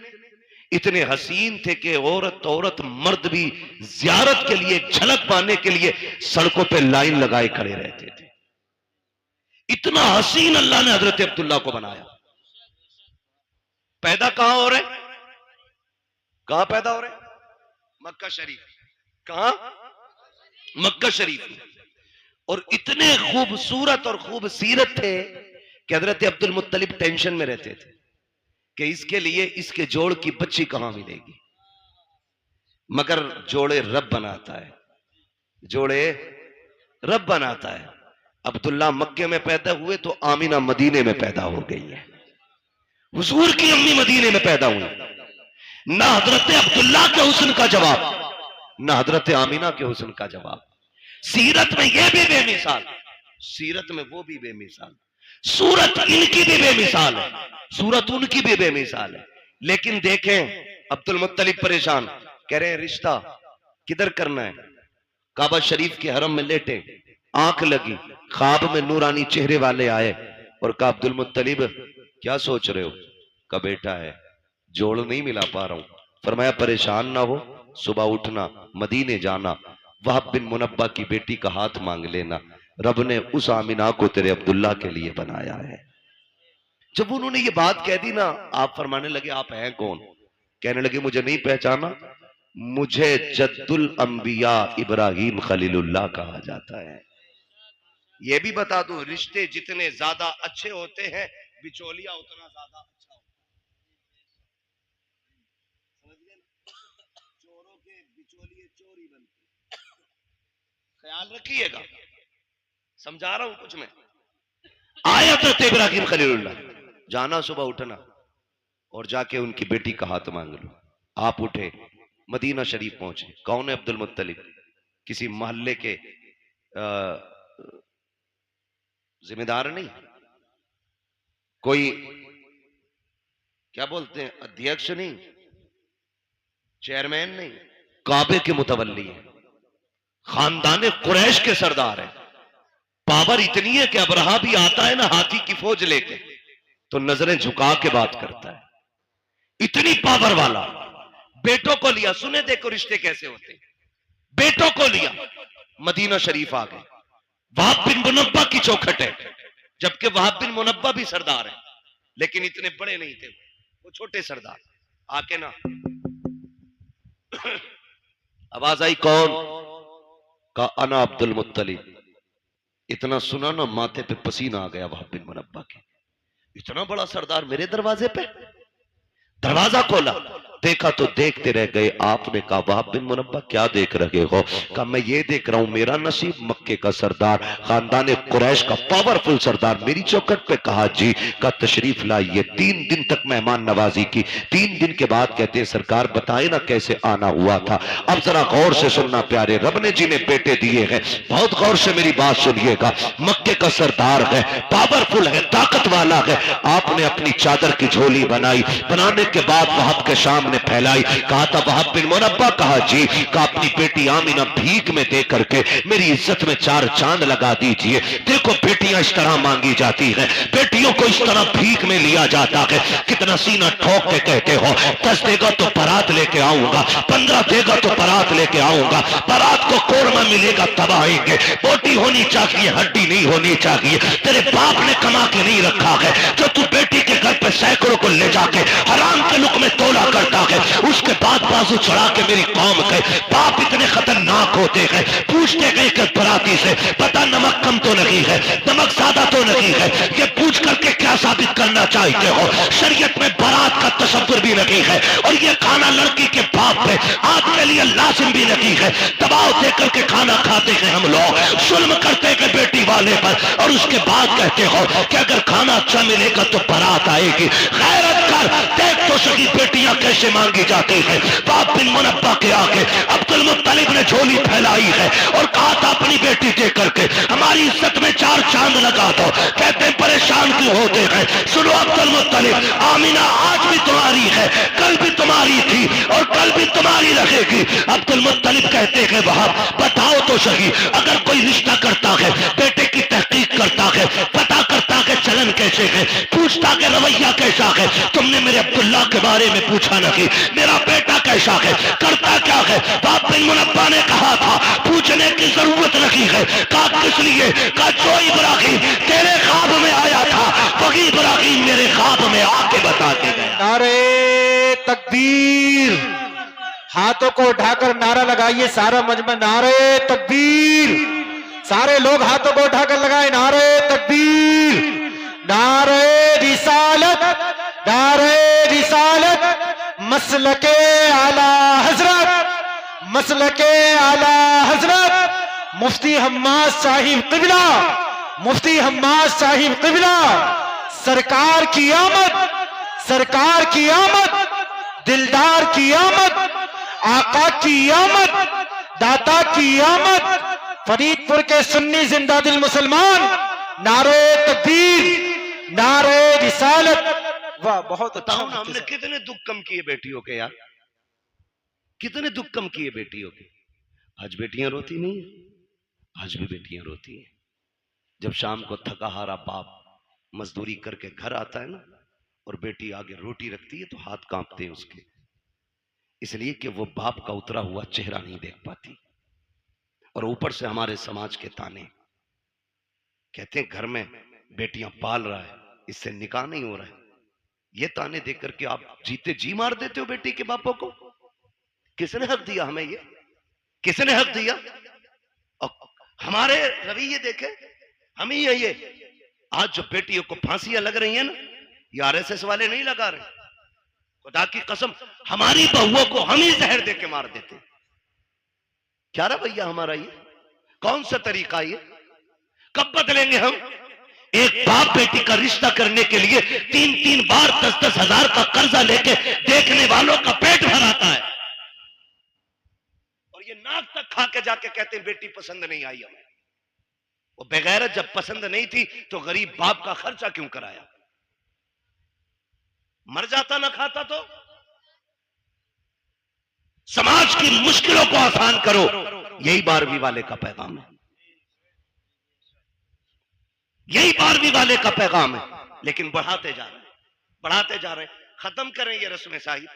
इतने हसीन थे कि औरत मर्द भी जियारत के लिए, झलक पाने के लिए सड़कों पे लाइन लगाए खड़े रहते थे। इतना हसीन अल्लाह ने हजरत अब्दुल्ला को बनाया। पैदा कहां हो रहे, कहां पैदा हो रहे? मक्का शरीफ। कहां? मक्का शरीफ में। और इतने खूबसूरत और खूबसीरत थे कि हजरत अब्दुल मुत्तलिब टेंशन में रहते थे कि इसके लिए इसके जोड़ की बच्ची कहां मिलेगी। मगर जोड़े रब बनाता है, जोड़े रब बनाता है। अब्दुल्ला मक्के में पैदा हुए तो आमीना मदीने में पैदा हो गई है। हुजूर की अम्मी मदीने में पैदा हुई। ना हजरत अब्दुल्ला के हुस्न का जवाब, ना हजरत आमीना के हुस्न का जवाब। सीरत में ये भी बेमिसाल, सीरत में वो भी बेमिसाल, सूरत इनकी भी बेमिसाल है, सूरत उनकी भी बेमिसाल है। लेकिन देखें अब्दुल मुत्तलिब परेशान, कह रहे हैं रिश्ता किधर करना है? काबा शरीफ के हरम में लेटे, आंख लगी, ख्वाब में नूरानी चेहरे वाले आए और कहा अब्दुल मुत्तलिब क्या सोच रहे हो? का बेटा है, जोड़ नहीं मिला पा रहा हूं। फरमाया परेशान ना हो, सुबह उठना, मदीने जाना, वहाब बिन मुनब्बा की बेटी का हाथ मांग लेना, रब ने उस आमिना को तेरे अब्दुल्ला के लिए बनाया है। जब उन्होंने ये बात कह दी ना, आप फरमाने लगे आप हैं कौन? कहने लगे मुझे नहीं पहचाना, मुझे जद्दुल अंबिया इब्राहिम खलीलुल्लाह कहा जाता है। ये भी बता दो, रिश्ते जितने ज्यादा अच्छे होते हैं बिचौलिया उतना ज्यादा अच्छा होता है। चोरों के बिचौलिए चोर ही बनते, ख्याल रखिएगा, समझा रहा हूं कुछ मैं। आया तो इब्राहिम खलीलुल्लाह, जाना सुबह उठना और जाके उनकी बेटी का हाथ मांग लो। आप उठे, मदीना शरीफ पहुंचे। कौन है? अब्दुल मुत्तलिब। किसी मोहल्ले के जिम्मेदार नहीं, कोई क्या बोलते हैं अध्यक्ष नहीं, चेयरमैन नहीं, काबे के मुतवल्ली है, खानदान कुरैश के सरदार है। पावर इतनी है कि अबरहा भी आता है ना हाथी की फौज लेके तो नजरें झुका के बात करता है, इतनी पावर वाला। बेटों को लिया, सुने देखो रिश्ते कैसे होते। बेटों को लिया, मदीना शरीफ आ गए। वहाब बिन मुनब्बा की चौखट है, जबकि वहाब बिन मुनब्बा भी सरदार है लेकिन इतने बड़े नहीं थे, वो छोटे सरदार। आके ना आवाज आई, कौन? का अना अब्दुल मुत्तलिब। इतना सुना ना माथे पे पसीना आ गया वहाब बिन मुनब्बा के। इतना बड़ा सरदार मेरे दरवाजे पे। दरवाजा खोला, देखा तो देखते रह गए। आपने कहा वहाब बिन मुनब्बा क्या देख रहे हो? कहा मैं ये देख रहा हूं मेरा नसीब मक्के का सरदार, खानदान कुरैश का पावरफुल सरदार मेरी चौखट पे। कहा जी। का तशरीफ लाइए। 3 दिन तक मेहमान नवाजी की। 3 दिन के बाद कहते हैं सरकार बताए ना कैसे आना हुआ था। अब जरा गौर से सुनना प्यारे, रब ने जिन्हें बेटे दिए हैं बहुत गौर से मेरी बात सुनिएगा। मक्के का सरदार है, पावरफुल है, ताकत वाला है। आपने अपनी चादर की झोली बनाई, बनाने के बाद वहाब के सामने फैलाई। कहा था वहाब बिन मुनब्बा। कहा जी। कहा अपनी बेटी आमीना भीख में दे करके मेरी इज्जत में 4 चांद लगा दीजिए। देखो बेटियां इस तरह मांगी जाती हैं, बेटियों को इस तरह भीख में लिया जाता है। कितना सीना ठोक के कहते हो 10 देगा तो बारात लेके आऊंगा, 15 देगा तो बारात लेके आऊंगा। बारात को कोरमा मिलेगा तब आएंगे। बोटी होनी चाहिए, हड्डी नहीं होनी चाहिए। तेरे बाप ने कमा के नहीं रखा है जो तू बेटी के घर पे सैकड़ों को ले जाके हराम के लुक में तोला करता है। उसके बाद बाजू चढ़ा के मेरी कौम के बाप इतने खतरनाक होते हैं। पूछते गए कि बराती से पता नमक कम तो नहीं है, नमक ज्यादा तो नहीं है, ये पूछ करके क्या साबित करना चाहते हो? शरीयत में बारात का तसव्वुर भी नहीं है और ये खाना लड़की के बाप पे आज के लिए लाजिम भी नहीं है। दबाव दे करके खाना खाते हैं हम लोग, जुल्म करते हैं बेटी वाले पर और उसके बाद कहते हो कि अगर खाना अच्छा मिलेगा तो बारात आएगी। गैरत कर, देख तो सही बेटियां कैसे मांगी जाती है। वहाब बिन मुनब्बा के आगे अब्दुल मुत्तलिब ने झोली फैलाई है और कहा था अपनी बेटी दे करके हमारी इज्जत में 4 चांद लगा दो। कहते हैं परेशान क्यों होते हैं? सुनो अब्दुल मुत्तलिब, आमीना आज भी तुम्हारी है, कल भी तुम्हारी थी और कल भी तुम्हारी रहेगी। अब्दुल मुत्तलिब कहते हैं वहाब बताओ तो सही, अगर कोई रिश्ता करता है, बेटे की तहकीक करता है, पता करता है चलन कैसे है, पूछता के रवैया कैसा है। तुमने मेरे अब्दुल्ला के बारे में पूछा नहीं, मेरा बेटा कैसा है, करता क्या है। बाप बिन मुनब्बा ने कहा था पूछने की जरूरत नहीं है। कहा किस लिए, कहा जो इब्राहिम तेरे ख्वाब में आया था वही इब्राहिम मेरे ख्वाब में आके बता के गया। नारे तकबीर, हाथों को उठाकर नारा लगाइए सारा मजमा, नारे तकबीर। सारे लोग हाथों को उठाकर लगाए नारे तकबीर, नारे रिसालत, नारे रिसालत। मसलके आला हजरत, मसलके आला हजरत मुफ्ती हम्माद साहिब क़िबला, मुफ्ती हम्माद साहिब क़िबला। सरकार की आमद, सरकार की आमद, दिलदार की आमद, आका की आमद, दाता की आमद। फरीदपुर के सुन्नी जिंदा दिल मुसलमान, नारे तकबीर, नारे रिसालत। वाह, बहुत अच्छा। बताओ ना, हमने कितने दुख कम किए बेटियों के यार, कितने दुख कम किए बेटियों के। आज बेटियां रोती नहीं है, आज भी बेटियां रोती हैं। जब शाम को थका हारा बाप मजदूरी करके घर आता है ना, और बेटी आगे रोटी रखती है तो हाथ कांपते हैं उसके, इसलिए कि वो बाप का उतरा हुआ चेहरा नहीं देख पाती। और ऊपर से हमारे समाज के ताने, कहते हैं घर में बेटियां पाल रहा है, इससे निकाह नहीं हो रहा है। ये ताने देख करके आप जीते जी मार देते हो बेटी के बापों को। किसने हक दिया हमें ये, किसने हक दिया। और हमारे रवैये देखे हम ही है ये। आज जो बेटियों को फांसियां लग रही है ना, ये आरएसएस वाले नहीं लगा रहे, खुदा की कसम हमारी बहुओं को हम ही जहर दे के मार देते। क्या रवैया हमारा ये, कौन सा तरीका ये, कब बदलेंगे हम। एक बाप बेटी का रिश्ता करने के लिए 3-3 बार 10-10 हजार का कर्जा लेके देखने वालों का पेट भराता है, और ये नाक तक खा के जाके कहते हैं बेटी पसंद नहीं आई हमें। वो बेगैरत जब पसंद नहीं थी तो गरीब बाप का खर्चा क्यों कराया, मर जाता ना खाता तो। समाज की मुश्किलों को आसान करो, यही 12वीं वाले का पैगाम है, यही 12वीं वाले का पैगाम है। लेकिन बढ़ाते जा रहे हैं, बढ़ाते जा रहे हैं। खत्म करें ये रस्म साहिब,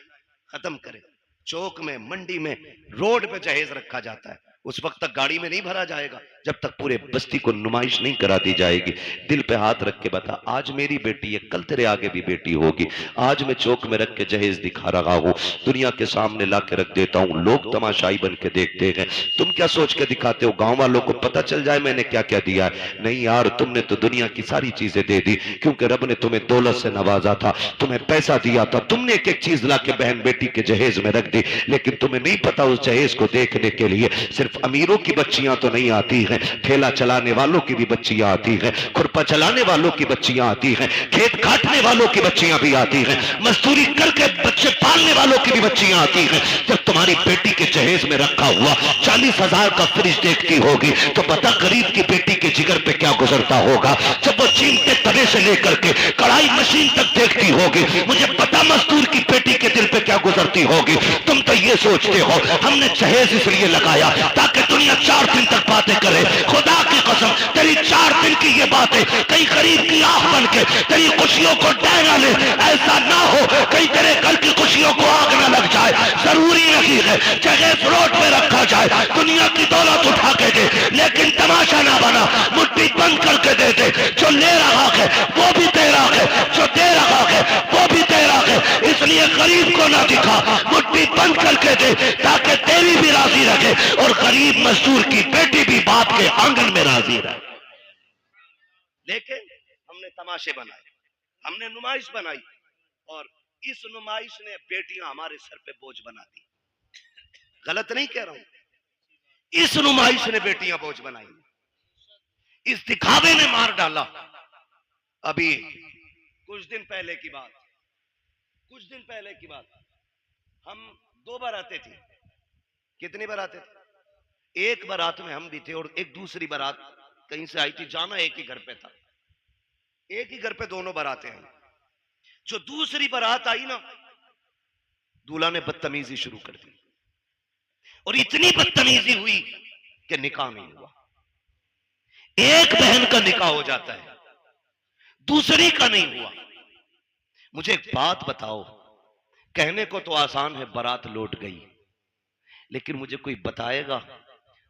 खत्म करें। चौक में, मंडी में, रोड पे जहेज रखा जाता है, उस वक्त तक गाड़ी में नहीं भरा जाएगा जब तक पूरे बस्ती को नुमाइश नहीं करा दी जाएगी। दिल पे हाथ रख के बता, आज मेरी बेटी है, कल तेरे आगे भी बेटी होगी। आज मैं चौक में रख के जहेज दिखा रहा हूं, दुनिया के सामने ला के रख देता हूं, लोग तमाशाई बन के देखते हैं। तुम क्या सोच के दिखाते हो, गांव वालों को पता चल जाए मैंने क्या क्या दिया है। नहीं यार, तुमने तो दुनिया की सारी चीजें दे दी, क्योंकि रब ने तुम्हें दौलत से नवाजा था, तुम्हें पैसा दिया था, तुमने एक एक चीज ला के बहन बेटी के जहेज में रख दी। लेकिन तुम्हें नहीं पता उस जहेज को देखने के लिए सिर्फ अमीरों की बच्चियां तो नहीं आती हैं, ठेला चलाने वालों की भी बच्चियां आती हैं, खुरपा चलाने वालों की बच्चियां आती हैं, खेत काटने वालों की बच्चियां भी आती हैं, मजदूरी करके बच्चे पालने वालों की भी बच्चियां आती हैं। जब तुम्हारी बेटी के जहेज में रखा हुआ 40,000 का फ्रिज देखती होगी तो पता गरीब की बेटी के जिगर पे क्या गुजरता होगा। जब वो चीमते तवे से लेकर के कढ़ाई मशीन तक देखती होगी, मुझे पता मजदूर की बेटी के दिल पे क्या गुजरती होगी। तुम तो ये सोचते हो हमने जहेज इसलिए लगाया ताकि दुनिया 4 दिन तक बातें करे। खुदा की कसम, तेरी 4 दिन की ये बातें कहीं गरीब की आंख बन के तेरी खुशियों को डहना ले। ऐसा ना हो कहीं तेरे घर की खुशियों को आग ना लग जाए। जरूरी नहीं है जहेज रोड पे रखा जाए, दुनिया की दौलत उठा के दे, लेकिन तमाशा ना बना, मुट्ठी बंद करके दे दे। जो ले रहा है वो भी तेरा है, जो दे रहा है वो भी तेरा है। इसलिए गरीब को ना दिखा, मुट्ठी बंद करके दे ताकि तेरी भी राजी रखे और गरीब मजदूर की बेटी भी बाप के आंगन में राजी रहे। लेकिन हमने तमाशे बनाए, हमने नुमाइश बनाई, और इस नुमाइश ने बेटियां हमारे सर पे बोझ बना दी। गलत नहीं कह रहा हूं, इस नुमाइश ने बेटियां बोझ बनाई, इस दिखावे ने मार डाला। अभी कुछ दिन पहले की बात, कुछ दिन पहले की बात, हम 2 बारातें थी। कितनी बारातें थी? एक बारात में हम भी थे और एक दूसरी बारात कहीं से आई थी, जाना एक ही घर पे था, एक ही घर पे दोनों बारातें आई। जो दूसरी बारात आई ना, दूल्हा ने बदतमीजी शुरू कर दी, और इतनी बदतमीजी हुई कि निकाह नहीं हुआ। एक बहन का निकाह हो जाता है, दूसरी का नहीं हुआ। मुझे एक बात बताओ, कहने को तो आसान है बारात लौट गई, लेकिन मुझे कोई बताएगा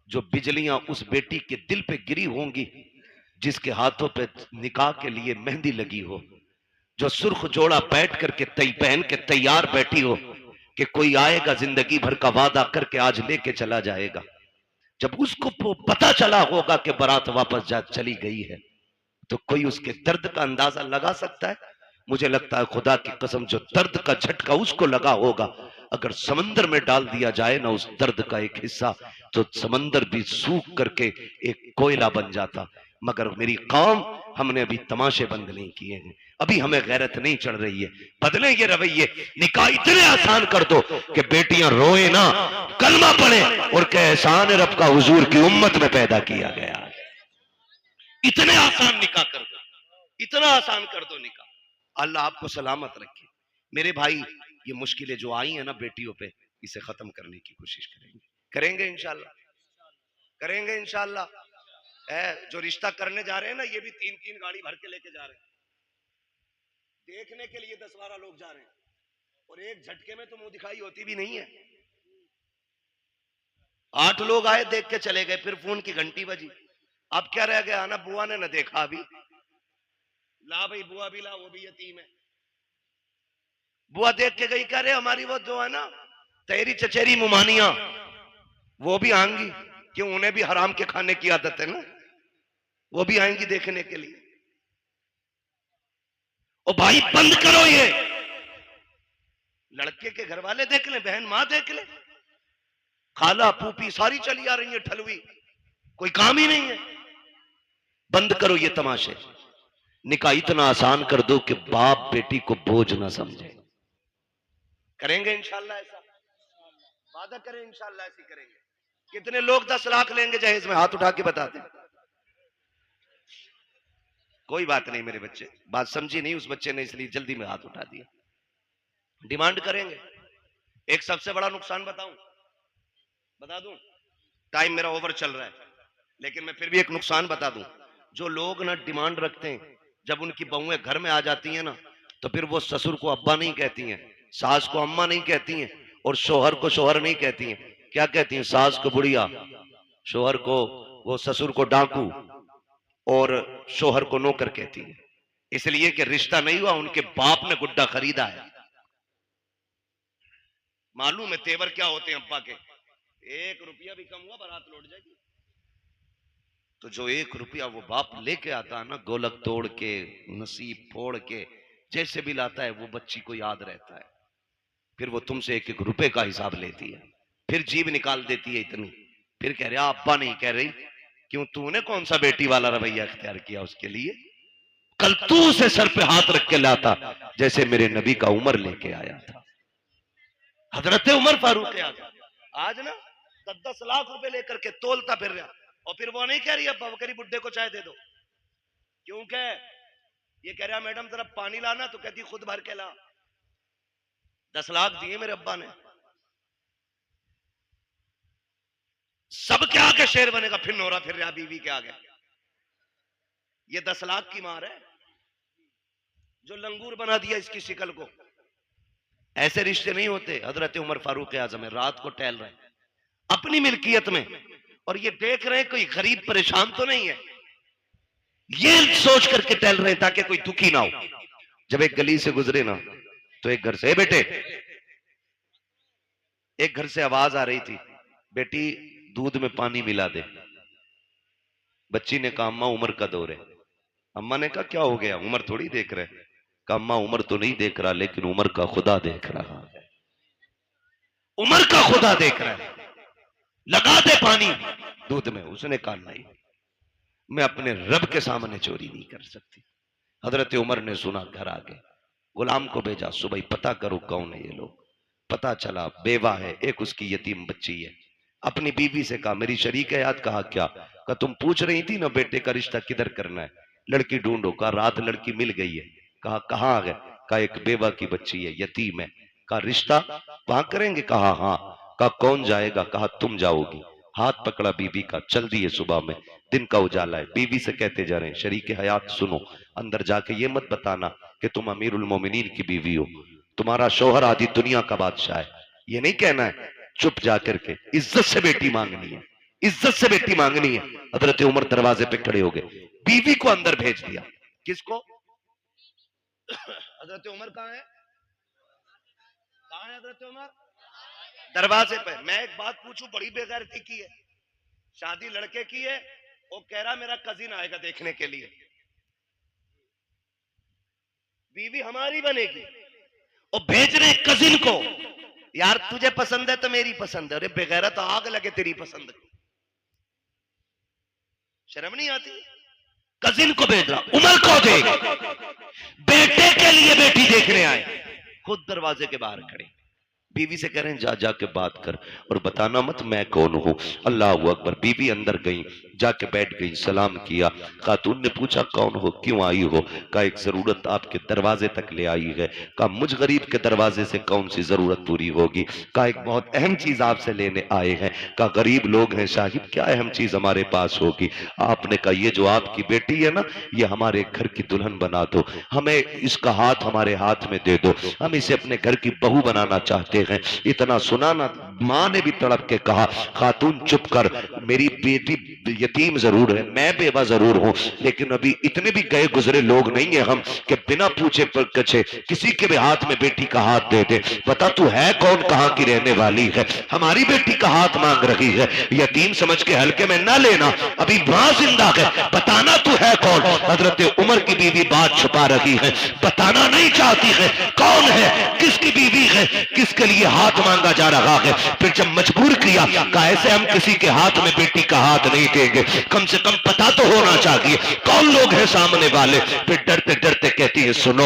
जो बिजलियां उस बेटी के दिल पे गिरी होंगी जिसके हाथों पे निकाह के लिए मेहंदी लगी हो, जो सुर्ख जोड़ा बैठ करके पहन के तैयार बैठी हो कि कोई आएगा जिंदगी भर का वादा करके आज लेके चला जाएगा। जब उसको पता चला होगा कि बारात वापस जा चली गई है, तो कोई उसके दर्द का अंदाजा लगा सकता है? मुझे लगता है खुदा की कसम जो दर्द का झटका उसको लगा होगा, अगर समंदर में डाल दिया जाए ना उस दर्द का एक हिस्सा, तो समंदर भी सूख करके एक कोयला बन जाता। मगर मेरी कौम, हमने अभी तमाशे बंद नहीं किए हैं, अभी हमें गैरत नहीं चढ़ रही है। बदले ये रवैये, निकाह इतने आसान कर दो कि बेटियां रोए ना, कलमा पढ़े और कहे एहसान रब का हुजूर की उम्मत में पैदा किया गया। इतने आसान निकाह कर दो, इतना आसान कर दो निकाह। अल्लाह आपको सलामत रखे। मेरे भाई, ये मुश्किलें जो आई हैं ना बेटियों पे, इसे खत्म करने की कोशिश करेंगे इंशाल्लाह, करेंगे इंशाल्लाह। जो रिश्ता करने जा रहे हैं ना, ये भी 3-3 गाड़ी भर के लेके जा रहे हैं, देखने के लिए 10-12 लोग जा रहे हैं, और एक झटके में तो मुंह दिखाई होती भी नहीं है। 8 लोग आए, देख के चले गए, फिर फोन की घंटी बजी। अब क्या रह गया ना, बुआ ने ना देखा अभी, ला भाई बुआ भी ला, वो भी यतीम है। बुआ देख के गई, कह रहे हमारी वो जो है ना तेरी चचेरी मुमानिया, वो भी आएंगी, क्यों उन्हें भी हराम के खाने की आदत है ना, वो भी आएंगी देखने के लिए। ओ भाई बंद करो ये, लड़के के घर वाले देख ले, बहन मां देख ले, खाला फूफी सारी चली आ रही है ठलवी, कोई काम ही नहीं है। बंद करो ये तमाशे, निकाह इतना आसान कर दो कि बाप बेटी को बोझ ना समझे। करेंगे इंशाल्लाह ऐसा, वादा करें इंशाल्लाह ऐसी करेंगे। कितने लोग 10 लाख लेंगे जहेज में, हाथ उठा के बताते। कोई बात नहीं मेरे बच्चे, बात समझी नहीं उस बच्चे ने, इसलिए जल्दी में हाथ उठा दिया। डिमांड करेंगे। एक सबसे बड़ा नुकसान बता दूं, टाइम मेरा ओवर चल रहा है, लेकिन मैं फिर भी एक नुकसान बता दूं। जो लोग ना डिमांड रखते हैं, जब उनकी बहुएं घर में आ जाती हैं ना, तो फिर वो ससुर को अब्बा नहीं कहती हैं, सास को अम्मा नहीं कहती हैं, और शोहर को शोहर नहीं कहती हैं। क्या कहती हैं? सास को बुढ़िया, शोहर को, वो ससुर को डाकू, और शोहर को नौकर कहती है। इसलिए कि रिश्ता नहीं हुआ, उनके बाप ने गुड्डा खरीदा है। मालूम है तेवर क्या होते हैं अब्बा के, 1 रुपया भी कम हुआ बारात लौट जाएगी। तो जो 1 रुपया वो बाप लेके आता है ना, गोलक तोड़ के, नसीब फोड़ के, जैसे भी लाता है, वो बच्ची को याद रहता है। फिर वो तुमसे 1-1 रुपए का हिसाब लेती है, फिर जीभ निकाल देती है इतनी, फिर कह रहे अब्बा नहीं कह रही, क्यों तूने कौन सा बेटी वाला रवैया इख्तियार किया उसके लिए? कल तू उसे सर पे हाथ रख के लाता, जैसे मेरे नबी का उमर लेके आया था, हजरत उमर फारूक आज़म। आज ना 10-10 लाख रुपए लेकर के तोलता फिर रहा, और फिर वो नहीं कह रही अब्बा बकरी बुड्ढे को चाय दे दो, क्योंकि ये कह रहा मैडम जरा पानी लाना, तो कहती खुद भर के ला। 10 लाख दिए मेरे अब्बा ने, सब के आगे शेर बनेगा, फिर नोरा फिर रहा बीवी के आगे। ये 10 लाख की मार है जो लंगूर बना दिया इसकी शिकल को। ऐसे रिश्ते नहीं होते। हजरत उमर फारूक आज़म है, रात को टहल रहे हैं अपनी मिल्कियत में, और ये देख रहे हैं कोई गरीब परेशान तो नहीं है, ये सोच करके टहल रहे हैं ताकि कोई दुखी ना हो। जब एक गली से गुजरे ना, तो एक घर से, बेटे, एक घर से आवाज आ रही थी, बेटी दूध में पानी मिला दे। बच्ची ने कहा अम्मा उमर का दौर है। अम्मा ने कहा क्या हो गया, उमर थोड़ी देख रहे। कहा अम्मा उमर तो नहीं देख रहा, लेकिन उमर का खुदा देख रहा है, उमर का खुदा देख रहा है, लगा दे पानी दूध में। उसने कहा नहीं, मैं अपने रब के सामने चोरी नहीं कर सकती। हजरत उमर ने सुना, घर आ गए, गुलाम को भेजा, सुबह पता करो कौन है ये लोग। पता चला बेवा है, एक उसकी यतीम बच्ची है। अपनी बीवी से कहा मेरी शरीक है याद। कहा क्या? कहा तुम पूछ रही थी ना बेटे का रिश्ता किधर करना है, लड़की ढूंढो। कहा रात लड़की मिल गई है। कहा कहाँ आ गए? कहा एक बेवा की बच्ची है, यतीम है। कहा रिश्ता वहां करेंगे? कहा हाँ। कहा कौन जाएगा? कहा तुम जाओगी। हाथ पकड़ा बीवी का, चल दिए सुबह में, दिन का उजाला है, बीवी से कहते जा रहे हैं शरीक हयात सुनो, अंदर जाके ये मत बताना कि तुम अमीरुल मोमिनीन की बीवी हो, तुम्हारा शौहर आधी दुनिया का बादशाह है, ये नहीं कहना है। चुप जाकर के इज्जत से बेटी मांगनी है, इज्जत से बेटी मांगनी है। हजरत उमर दरवाजे पे खड़े हो गए, बीवी को अंदर भेज दिया। किसको? हजरत उमर कहाँ है? कहाँ है हजरत उमर? दरवाजे पे। मैं एक बात पूछूं, बड़ी बेगैरती की है, शादी लड़के की है, वो कह रहा मेरा कजिन आएगा देखने के लिए, बीवी हमारी बनेगी, और भेज रहे कजिन को, यार तुझे पसंद है तो मेरी पसंद है, अरे बेगैरत तो आग लगे तेरी पसंद को, शर्म नहीं आती? कजिन को भेज रहा, उमर को देख, बेटे के लिए बेटी देखने आए, खुद दरवाजे के बाहर खड़े, बीवी से कह रहे हैं जा जाके बात कर और बताना मत मैं कौन हूं। अल्लाह अकबर। बीवी अंदर गई, जाके बैठ गई, सलाम किया। खातून ने पूछा कौन हो, क्यों आई हो? कहा एक जरूरत आपके दरवाजे तक ले आई है। कहा मुझ गरीब के दरवाजे से कौन सी जरूरत पूरी होगी? कहा एक बहुत अहम चीज आपसे लेने आए हैं। कहा गरीब लोग हैं साहिब, क्या अहम चीज हमारे पास होगी? आपने कहा ये जो आपकी बेटी है ना, ये हमारे घर की दुल्हन बना दो, हमें इसका हाथ हमारे हाथ में दे दो, हम इसे अपने घर की बहू बनाना चाहते हैं। इतना सुना ना, मां ने भी तड़प के कहा खातून चुप कर, मेरी बेटी यतीम जरूर है, मैं बेवा जरूर हूं, लेकिन अभी इतने भी गए गुजरे लोग नहीं है हम कि बिना पूछे कछे किसी के भी हाथ में बेटी का हाथ दे दे। बता तू है कौन, कहां की रहने वाली है, हमारी बेटी का हाथ मांग रही है? यतीम समझ के हल्के में ना लेना, अभी मां जिंदा है, बताना तू है कौन? हजरत उमर की बीवी बात छुपा रही है, बताना नहीं चाहती है कौन है, किसकी बीवी है, किसके लिए हाथ मांगा जा रहा है। फिर जब मजबूर किया, कहा ऐसे हम किसी के हाथ में बेटी का हाथ नहीं देंगे, कम से कम पता तो होना चाहिए कौन लोग हैं सामने वाले। फिर डरते डरते कहती है सुनो,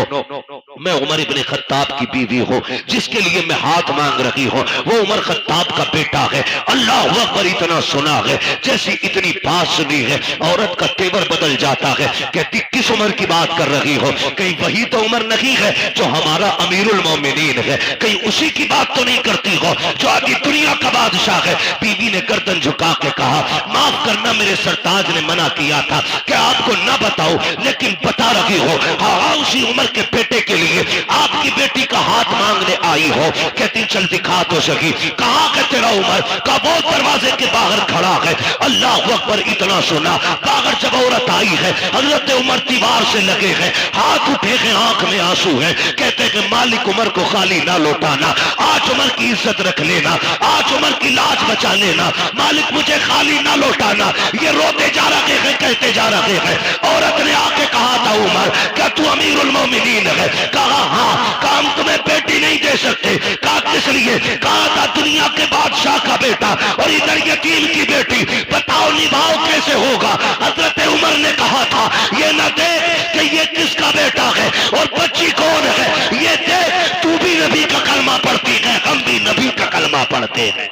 मैं उमर इब्ने खत्ताब की बीवी हूं, जिसके लिए मैं हाथ मांग रही हूं वो उमर खत्ताब का बेटा है। अल्लाह अकबर। इतना सुना है, जैसी इतनी बात सुनी है औरत का तेवर बदल जाता है। कहती किस उमर की बात कर रही हो? कहीं वही तो उमर नहीं है जो हमारा अमीरुल मोमिनीन है? कहीं उसी की बात तो नहीं करती हो जो आगे दुनिया का बादशाह है? बीवी ने गर्दन झुका के कहा माफ करना, मेरे सरताज ने मना किया था कि आपको ना बताओ, लेकिन बता रही हो। हाँ, उसी उम्र के बेटे के लिए आपकी बेटी का हाथ मांगने आई हो। कहती चल दिखा तो सही, कहाँ है तेरा उमर? का वो दरवाजे के बाहर खड़ा है। अल्लाह अकबर। इतना सुना, बाहर जब औरत आई है, हजरत उमर दीवार से लगे हैं, हाथ उठे हैं, आंख में आंसू है, कहते हैं मालिक उमर को खाली ना लौटाना, आज उमर की इज्जत रख लेना, आज उमर की लाज बचा लेना, मालिक मुझे खाली ना लौटाना। ये रोते जा रहे हैं, कहते जा रहे हैं। औरत ने आके कहा था उमर क्या तू अमीरुल मोमिनीन है? कहा हाँ। कहा हम तुम्हें बेटी नहीं दे सकते। कहा किस लिए? कहा था दुनिया के बादशाह का बेटा और इधर यतीम की बेटी, बताओ निभाव कैसे होगा? हजरत उमर ने कहा था ये न देख कि ये किसका बेटा है और बच्ची कौन है, ये देख तू भी नबी का कलमा पढ़ती है, हम भी नबी का कलमा पढ़ते हैं।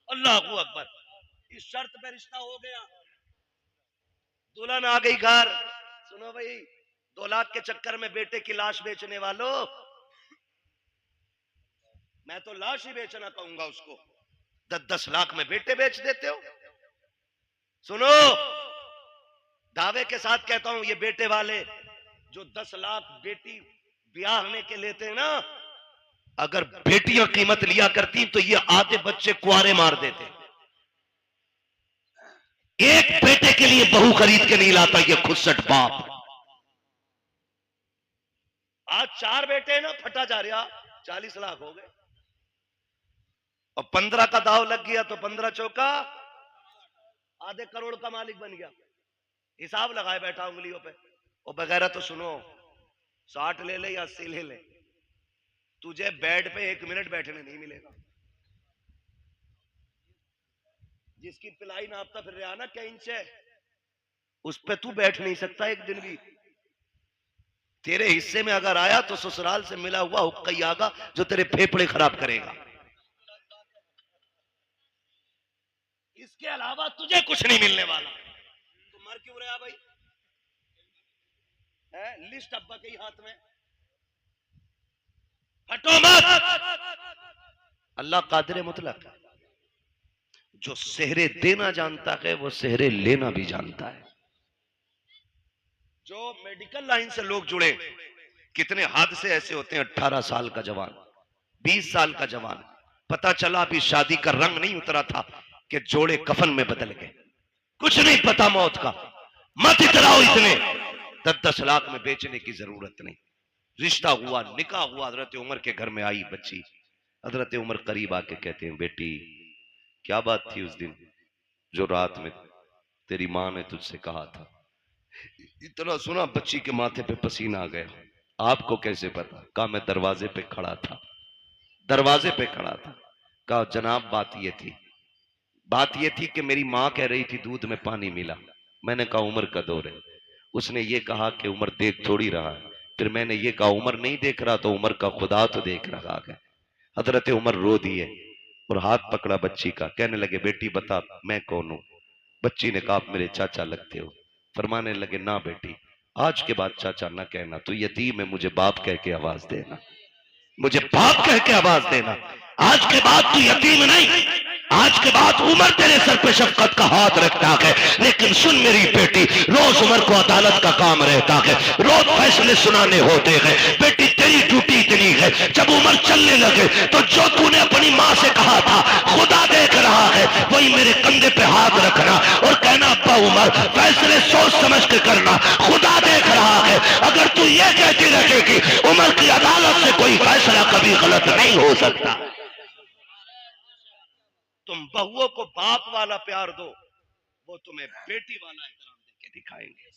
अल्लाह अकबर। इस शर्त पे रिश्ता हो गया, दुल्हन आ गई घर। सुनो भाई, 2 लाख के चक्कर में बेटे की लाश बेचने वालों, मैं तो लाश ही बेचना कहूंगा उसको। 10-10 लाख में बेटे बेच देते हो। सुनो, दावे के साथ कहता हूं, ये बेटे वाले जो 10 लाख बेटी ब्याहने के लेते हैं ना, अगर बेटियां कीमत लिया करती तो ये आधे बच्चे कुआरे मार देते। एक बेटे के लिए बहू खरीद के नहीं लाता ये खुदसट बाप। आज 4 बेटे ना, फटा जा रहा, 40 लाख हो गए, और 15 का दाव लग गया तो 15 चौका आधे करोड़ का मालिक बन गया। हिसाब लगाए बैठा उंगलियों पे। और बगैर तो सुनो, 60 ले ले या 80 ले ले, तुझे बेड पे 1 मिनट बैठने नहीं मिलेगा। जिसकी पिलाई नापता फिर रहा ना क्या इंच है, उस पे तू बैठ नहीं सकता एक दिन भी। तेरे हिस्से में अगर आया तो ससुराल से मिला हुआ हुक्का ही आगा जो तेरे फेफड़े खराब करेगा। इसके अलावा तुझे कुछ नहीं मिलने वाला। तो मर क्यों रहा भाई? लिस्ट अब्बा के ही हाथ में, हटो मत। अल्लाह कादिर मुतलक। जो सेहरे देना जानता है वो सेहरे लेना भी जानता है। जो मेडिकल लाइन से लोग जुड़े, कितने हादसे ऐसे होते हैं, 18 साल का जवान, 20 साल का जवान, पता चला अभी शादी का रंग नहीं उतरा था कि जोड़े कफन में बदल गए। कुछ नहीं पता मौत का। मत इतराओ इतने, 10-10 लाख में बेचने की जरूरत नहीं। रिश्ता हुआ, निकाह हुआ, हजरत उमर के घर में आई बच्ची। हजरत उमर करीब आके कहते हैं, बेटी क्या बात थी उस दिन जो रात में तेरी मां ने तुझसे कहा था? इतना सुना बच्ची के माथे पे पसीना आ गया। आपको कैसे पता? कहा मैं दरवाजे पे खड़ा था, दरवाजे पे खड़ा था। कहा जनाब बात ये थी कि मेरी मां कह रही थी दूध में पानी मिला। मैंने कहा उमर का दौर है। उसने ये कहा कि उमर देख थोड़ी रहा है। फिर मैंने ये कहा उमर नहीं देख रहा तो उमर का खुदा तो देख रहा है। हजरत उमर रो दिए और हाथ पकड़ा बच्ची का। कहने लगे बेटी बता मैं कौन हूं? बच्ची ने कहा आप मेरे चाचा लगते हो। फरमाने लगे ना बेटी, आज के बाद चाचा ना कहना, तू यतीम है, मुझे बाप कह के आवाज देना, मुझे बाप कह के आवाज देना। आज के बाद तू यतीम नहीं, आज के बाद उमर तेरे सर पे शफकत का हाथ रखता है। लेकिन सुन मेरी बेटी, रोज उमर को अदालत का काम रहता है, रोज फैसले सुनाने होते हैं। बेटी तेरी ड्यूटी इतनी है, जब उमर चलने लगे तो जो तूने अपनी माँ से कहा था खुदा देख रहा है, वही मेरे कंधे पे हाथ रखना और कहना अब्बा उमर फैसले सोच समझ के करना, खुदा देख रहा है। अगर तू ये कहती रहेगी उमर की अदालत से कोई फैसला कभी गलत नहीं हो सकता। तुम बहुओं को बाप वाला प्यार दो, वो तुम्हें बेटी वाला एहतराम देके दिखाएंगे।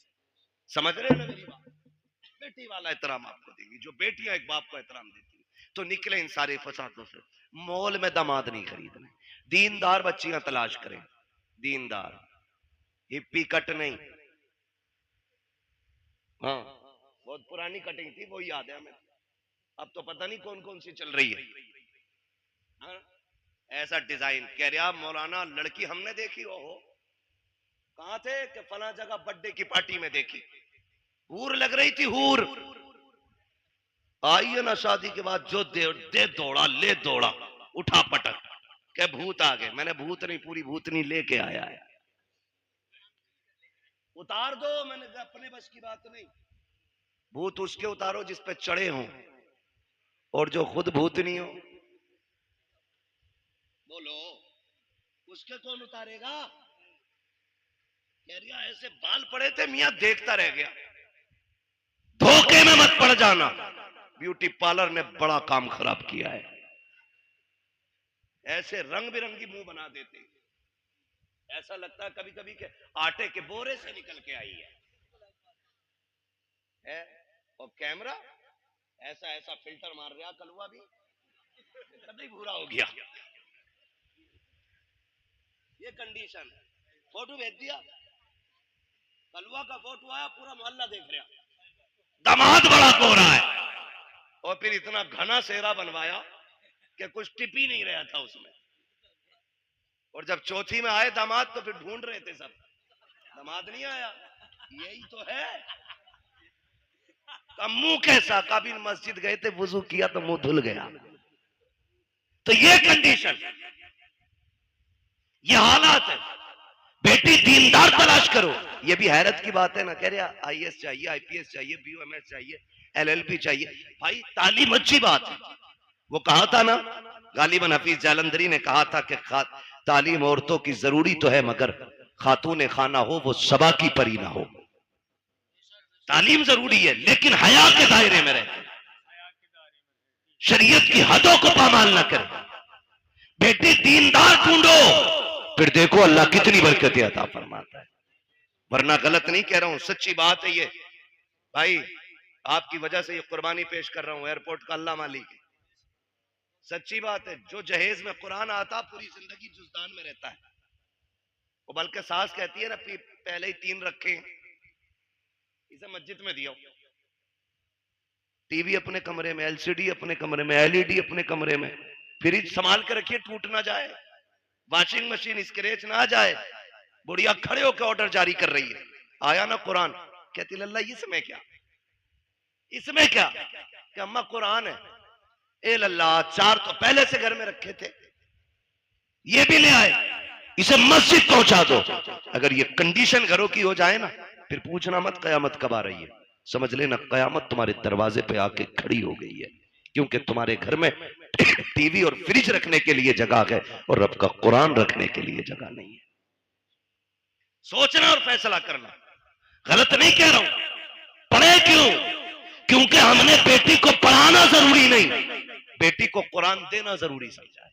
समझ रहे हो ना मेरी बात? बेटी वाला एहतराम आपको देंगी। जो बेटियां एक बाप को एहतराम देती हैं तो निकले इन सारे फसादों से। मॉल में दामाद नहीं खरीदने, दीनदार बच्चियां तलाश करें, दीनदार, हिप्पी कट नहीं। हाँ बहुत पुरानी कटिंग थी वो याद है हमें, अब तो पता नहीं कौन कौन सी चल रही है। हाँ? ऐसा डिजाइन कह रहा मौलाना लड़की हमने देखी। हो कहां थे? कि फला जगह बर्थडे की पार्टी में देखी, हूर लग रही थी, हूर। आई है ना शादी के बाद जो दे दौड़ा, ले दौड़ा, उठा पटक के भूत आ गए। मैंने भूत नहीं, पूरी भूतनी लेके आया है। उतार दो, मैंने अपने बस की बात नहीं। भूत उसके उतारो जिस पे चढ़े हों, और जो खुद भूतनी हो। बोलो उसके कौन उतारेगा? कह रहा ऐसे बाल पड़े थे मियां, देखता रह गया। धोखे में मत पड़ जाना, ब्यूटी पार्लर ने बड़ा काम खराब किया है। ऐसे रंग बिरंगी मुंह बना देते, ऐसा लगता है कभी कभी के आटे के बोरे से निकल के आई है। और कैमरा ऐसा ऐसा फिल्टर मार रहा, कलवा भी कभी भूरा हो गया। ये कंडीशन, फोटो भेज दिया, कलवा का फोटो आया, पूरा मोहल्ला देख रहा, दामाद बड़ा गोरा है। और फिर इतना घना सेहरा बनवाया कि कुछ टिप ही नहीं रहा था उसमें। और जब चौथी में आए दामाद तो फिर ढूंढ रहे थे सब, दामाद नहीं आया, यही तो है। मुंह कैसा? काबिल मस्जिद गए थे, वुजू किया तो मुंह धुल गया। तो ये कंडीशन, ये हालात है। बेटी दीनदार तलाश करो। ये भी हैरत की बात है ना, कह रहे आईएएस चाहिए, आईपीएस चाहिए, बीओएमएस चाहिए, एलएलबी चाहिए। भाई तालीम अच्छी बात है। वो कहा था ना, गालिबन हफीज जालंधरी ने कहा था कि तालीम औरतों की जरूरी तो है, मगर खातून खाना हो वो सबा की परी ना हो। तालीम जरूरी है लेकिन हया के दायरे में रहे, शरीयत की हदों को पामाल ना करे। बेटी दीनदार ढूंढो, फिर देखो अल्लाह कितनी बरकतें अता फरमाता है। वरना गलत नहीं कह रहा हूं, सच्ची बात है ये। भाई आपकी वजह से ये कुर्बानी पेश कर रहा हूं, एयरपोर्ट का अल्लाह मालिक है, सच्ची बात है। जो जहेज में कुरान आता पूरी जिंदगी जुजदान में रहता है। वो बल्कि सास कहती है ना पहले ही 3 रखे, इसे मस्जिद में दिया, टीवी अपने कमरे में, एलसीडी अपने कमरे में, एलईडी अपने कमरे में, फ्रिज संभाल के रखिए टूट ना जाए, वॉशिंग मशीन स्क्रैच ना जाए। बुढ़िया खड़े होकर ऑर्डर जारी कर रही है, आया ना कुरान, कहती लल्ला इसमें क्या, इसमें क्या? कि अम्मा कुरान है। ए लल्ला 4 तो पहले से घर में रखे थे, ये भी ले आए। इसे मस्जिद पहुंचा दो। अगर ये कंडीशन घरों की हो जाए ना, फिर पूछना मत कयामत कब आ रही है, समझ लेना कयामत तुम्हारे दरवाजे पे आके खड़ी हो गई है। क्योंकि तुम्हारे घर में टीवी और फ्रिज रखने के लिए जगह है और रब का कुरान रखने के लिए जगह नहीं है। सोचना और फैसला करना। गलत नहीं कह रहा हूं, पढ़े क्यों? क्योंकि हमने बेटी को पढ़ाना जरूरी नहीं, बेटी को कुरान देना जरूरी समझा है।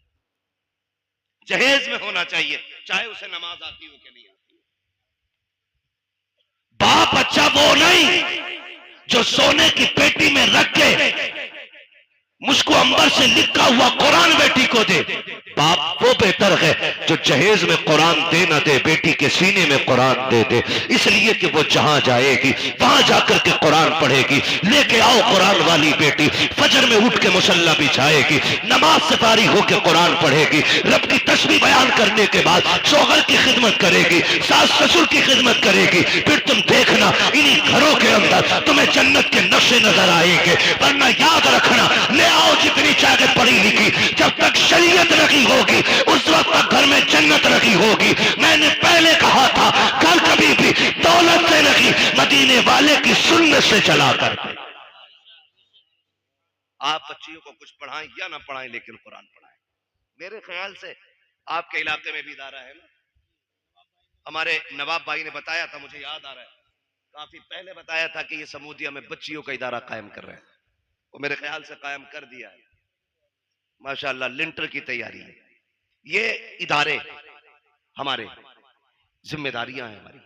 जहेज में होना चाहिए, चाहे उसे नमाज आती हो कि नहीं आती हो। बाप अच्छा वो नहीं जो सोने की पेटी में रख के मुझको अंबर से लिखा हुआ कुरान बेटी को दे। बाप वो बेहतर है जो जहेज में कुरान दे ना दे, बेटी के सीने में कुरान दे दे। इसलिए कि वो जहां जाएगी वहां जाकर के कुरान पढ़ेगी। लेके आओ कुरान वाली बेटी, फजर में उठ के मुसल्ला बिछाएगी, नमाज से फारिग होकर कुरान पढ़ेगी, रब की तस्बीह बयान करने के बाद शौहर की खिदमत करेगी, सास ससुर की खिदमत करेगी। फिर तुम देखना इन्हीं घरों के अंदर तुम्हें जन्नत के नक्शे नजर आएंगे। वरना याद रखना, ले आओ जितनी चाहे पढ़ी लिखी, जब तक शरीयत रखी होगी उस वक्त तक घर में जन्नत रखी होगी। मैंने पहले कहा था घर कभी भी दौलत से नहीं, मदीने वाले की सुन्नत से चला करके। आप बच्चियों को कुछ पढ़ाएं या ना पढ़ाएं, लेकिन कुरान पढ़ाएं। मेरे ख्याल से आपके इलाके में भी इदारा है ना, हमारे नवाब भाई ने बताया था, मुझे याद आ रहा है, काफी पहले बताया था कि ये समूदिया में बच्चियों का इदारा कायम कर रहे हैं। वो मेरे ख्याल से कायम कर दिया है, माशाल्लाह। लिंटर की तैयारी है। ये इदारे हमारे जिम्मेदारियां हैं हमारी।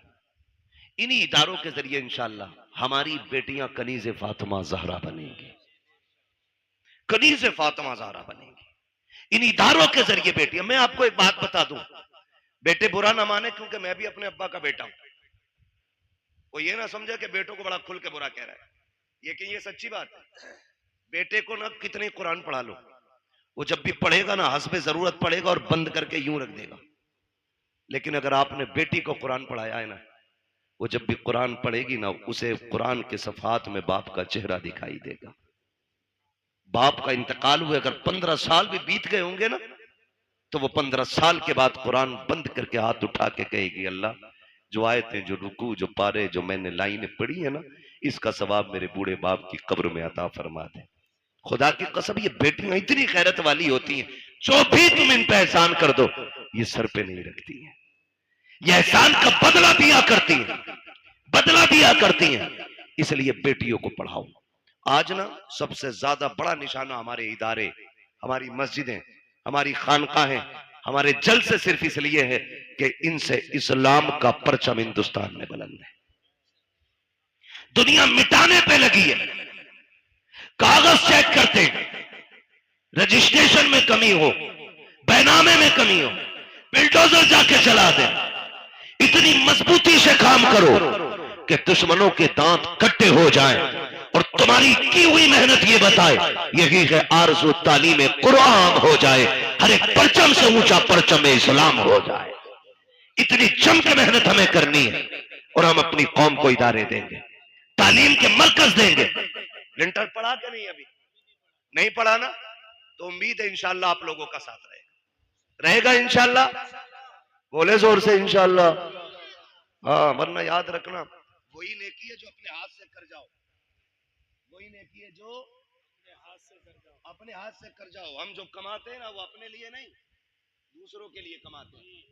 इन्हीं इदारों के जरिए इंशाल्लाह हमारी बेटियां कनीज़े फातिमा ज़हरा बनेंगी, कनीज़े फातिमा ज़हरा बनेंगी। इन इदारों के जरिए बेटियां, मैं आपको एक बात बता दूं, बेटे बुरा ना माने, क्योंकि मैं भी अपने अब्बा का बेटा हूं। वो ये ना समझे कि बेटों को बड़ा खुल के बुरा कह रहा है, ये सच्ची बात है। बेटे को ना कितनी कुरान पढ़ा लो, वो जब भी पढ़ेगा ना हस्बे जरूरत पड़ेगा और बंद करके यूं रख देगा। लेकिन अगर आपने बेटी को कुरान पढ़ाया है ना, वो जब भी कुरान पढ़ेगी ना, उसे कुरान के सफात में बाप का चेहरा दिखाई देगा। बाप का इंतकाल हुए अगर 15 साल भी बीत गए होंगे ना, तो वो 15 साल के बाद कुरान बंद करके हाथ उठा के कहेगी, अल्लाह जो आयतें, जो रुकू, जो पारे, जो मैंने लाइनें पढ़ी है ना, इसका सवाब मेरे बूढ़े बाप की कब्र में अता फरमा दे। खुदा की कसम, ये बेटियां इतनी खैरत वाली होती हैं, जो भी तुम इन पे एहसान कर दो ये सर पे नहीं रखती हैं, ये एहसान का बदला दिया करती हैं, बदला दिया करती हैं। इसलिए बेटियों को पढ़ाओ। आज ना सबसे ज्यादा बड़ा निशाना हमारे इदारे, हमारी मस्जिदें, हमारी खानकाहें, हमारे जलसे सिर्फ इसलिए है कि इनसे इस्लाम का परचम हिंदुस्तान में बुलंद है। दुनिया मिटाने पे लगी है, कागज चेक करते हैं, रजिस्ट्रेशन में कमी हो, बैनामे में कमी हो, बिल्डोजर जाके चला दे। इतनी मजबूती से काम करो कि दुश्मनों के दांत कट्टे हो जाएं और तुम्हारी की हुई मेहनत ये बताए, यही है आरज़ू तालीम कुरान हो जाए, हर एक परचम से ऊंचा परचम इस्लाम हो जाए। इतनी जम के मेहनत हमें करनी है और हम अपनी कौम को इदारे देंगे, तालीम के मरकज देंगे। लिंटर पढ़ा के नहीं, अभी नहीं पढ़ा ना, तो उम्मीद है इंशाल्लाह आप लोगों का साथ रहेगा इंशाल्लाह। बोले जोर से इंशाल्लाह। हाँ, वरना याद रखना, वही नेकी है जो अपने हाथ से कर जाओ, वही नेकी है जो अपने हाथ से कर जाओ। हम जो कमाते हैं ना, वो अपने लिए नहीं, दूसरों के लिए कमाते हैं।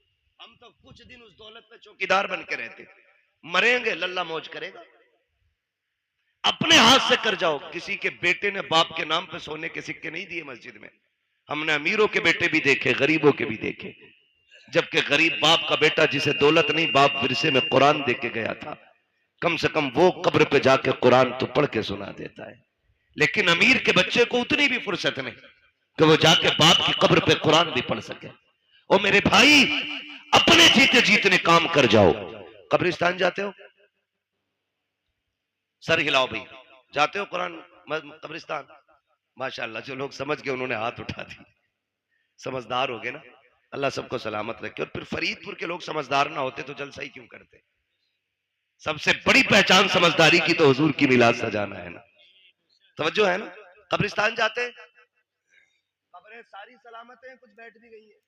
हम तो कुछ दिन उस दौलत पे चौकीदार बन के रहते, मरेंगे लल्ला मौज करेगा। अपने हाथ से कर जाओ। किसी के बेटे ने बाप के नाम पे सोने के सिक्के नहीं दिए मस्जिद में। हमने अमीरों के बेटे भी देखे, गरीबों के भी देखे, जबकि गरीब बाप का बेटा जिसे दौलत नहीं, बाप विरसे में कुरान दे के गया था, कम से कम वो कब्र पे जाके कुरान तो पढ़ के सुना देता है। लेकिन अमीर के बच्चे को उतनी भी फुर्सत नहीं कि वो जाके बाप की कब्र पे कुरान भी पढ़ सके। ओ मेरे भाई, अपने जीते जीतने काम कर जाओ। कब्रिस्तान जाते हो? सर हिलाओ भाई, जाते हो कुरान कब्रिस्तान? माशाल्लाह, जो लोग समझ गए उन्होंने हाथ उठा दी, समझदार हो गए ना। अल्लाह सबको सलामत रखे। और फिर फरीदपुर के लोग समझदार ना होते तो जलसा ही क्यों करते? सबसे बड़ी पहचान समझदारी की तो हुजूर की मिलाद सजाना है ना। तवज्जो है ना? कब्रिस्तान जाते, कब्रें सारी सलामत हैं, कुछ बैठ भी गई है।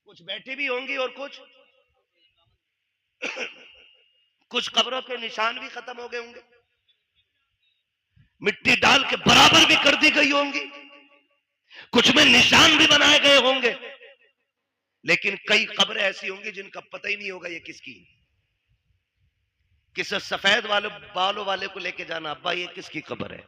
कुछ बैठी भी होंगी और कुछ कब्रों के निशान भी खत्म हो गए होंगे, मिट्टी डाल के बराबर भी कर दी गई होंगी, कुछ में निशान भी बनाए गए होंगे, लेकिन कई कब्रें ऐसी होंगी जिनका पता ही नहीं होगा ये किसकी। किसी सफेद बालों वाले को लेके जाना, अब्बा ये किसकी कब्र है,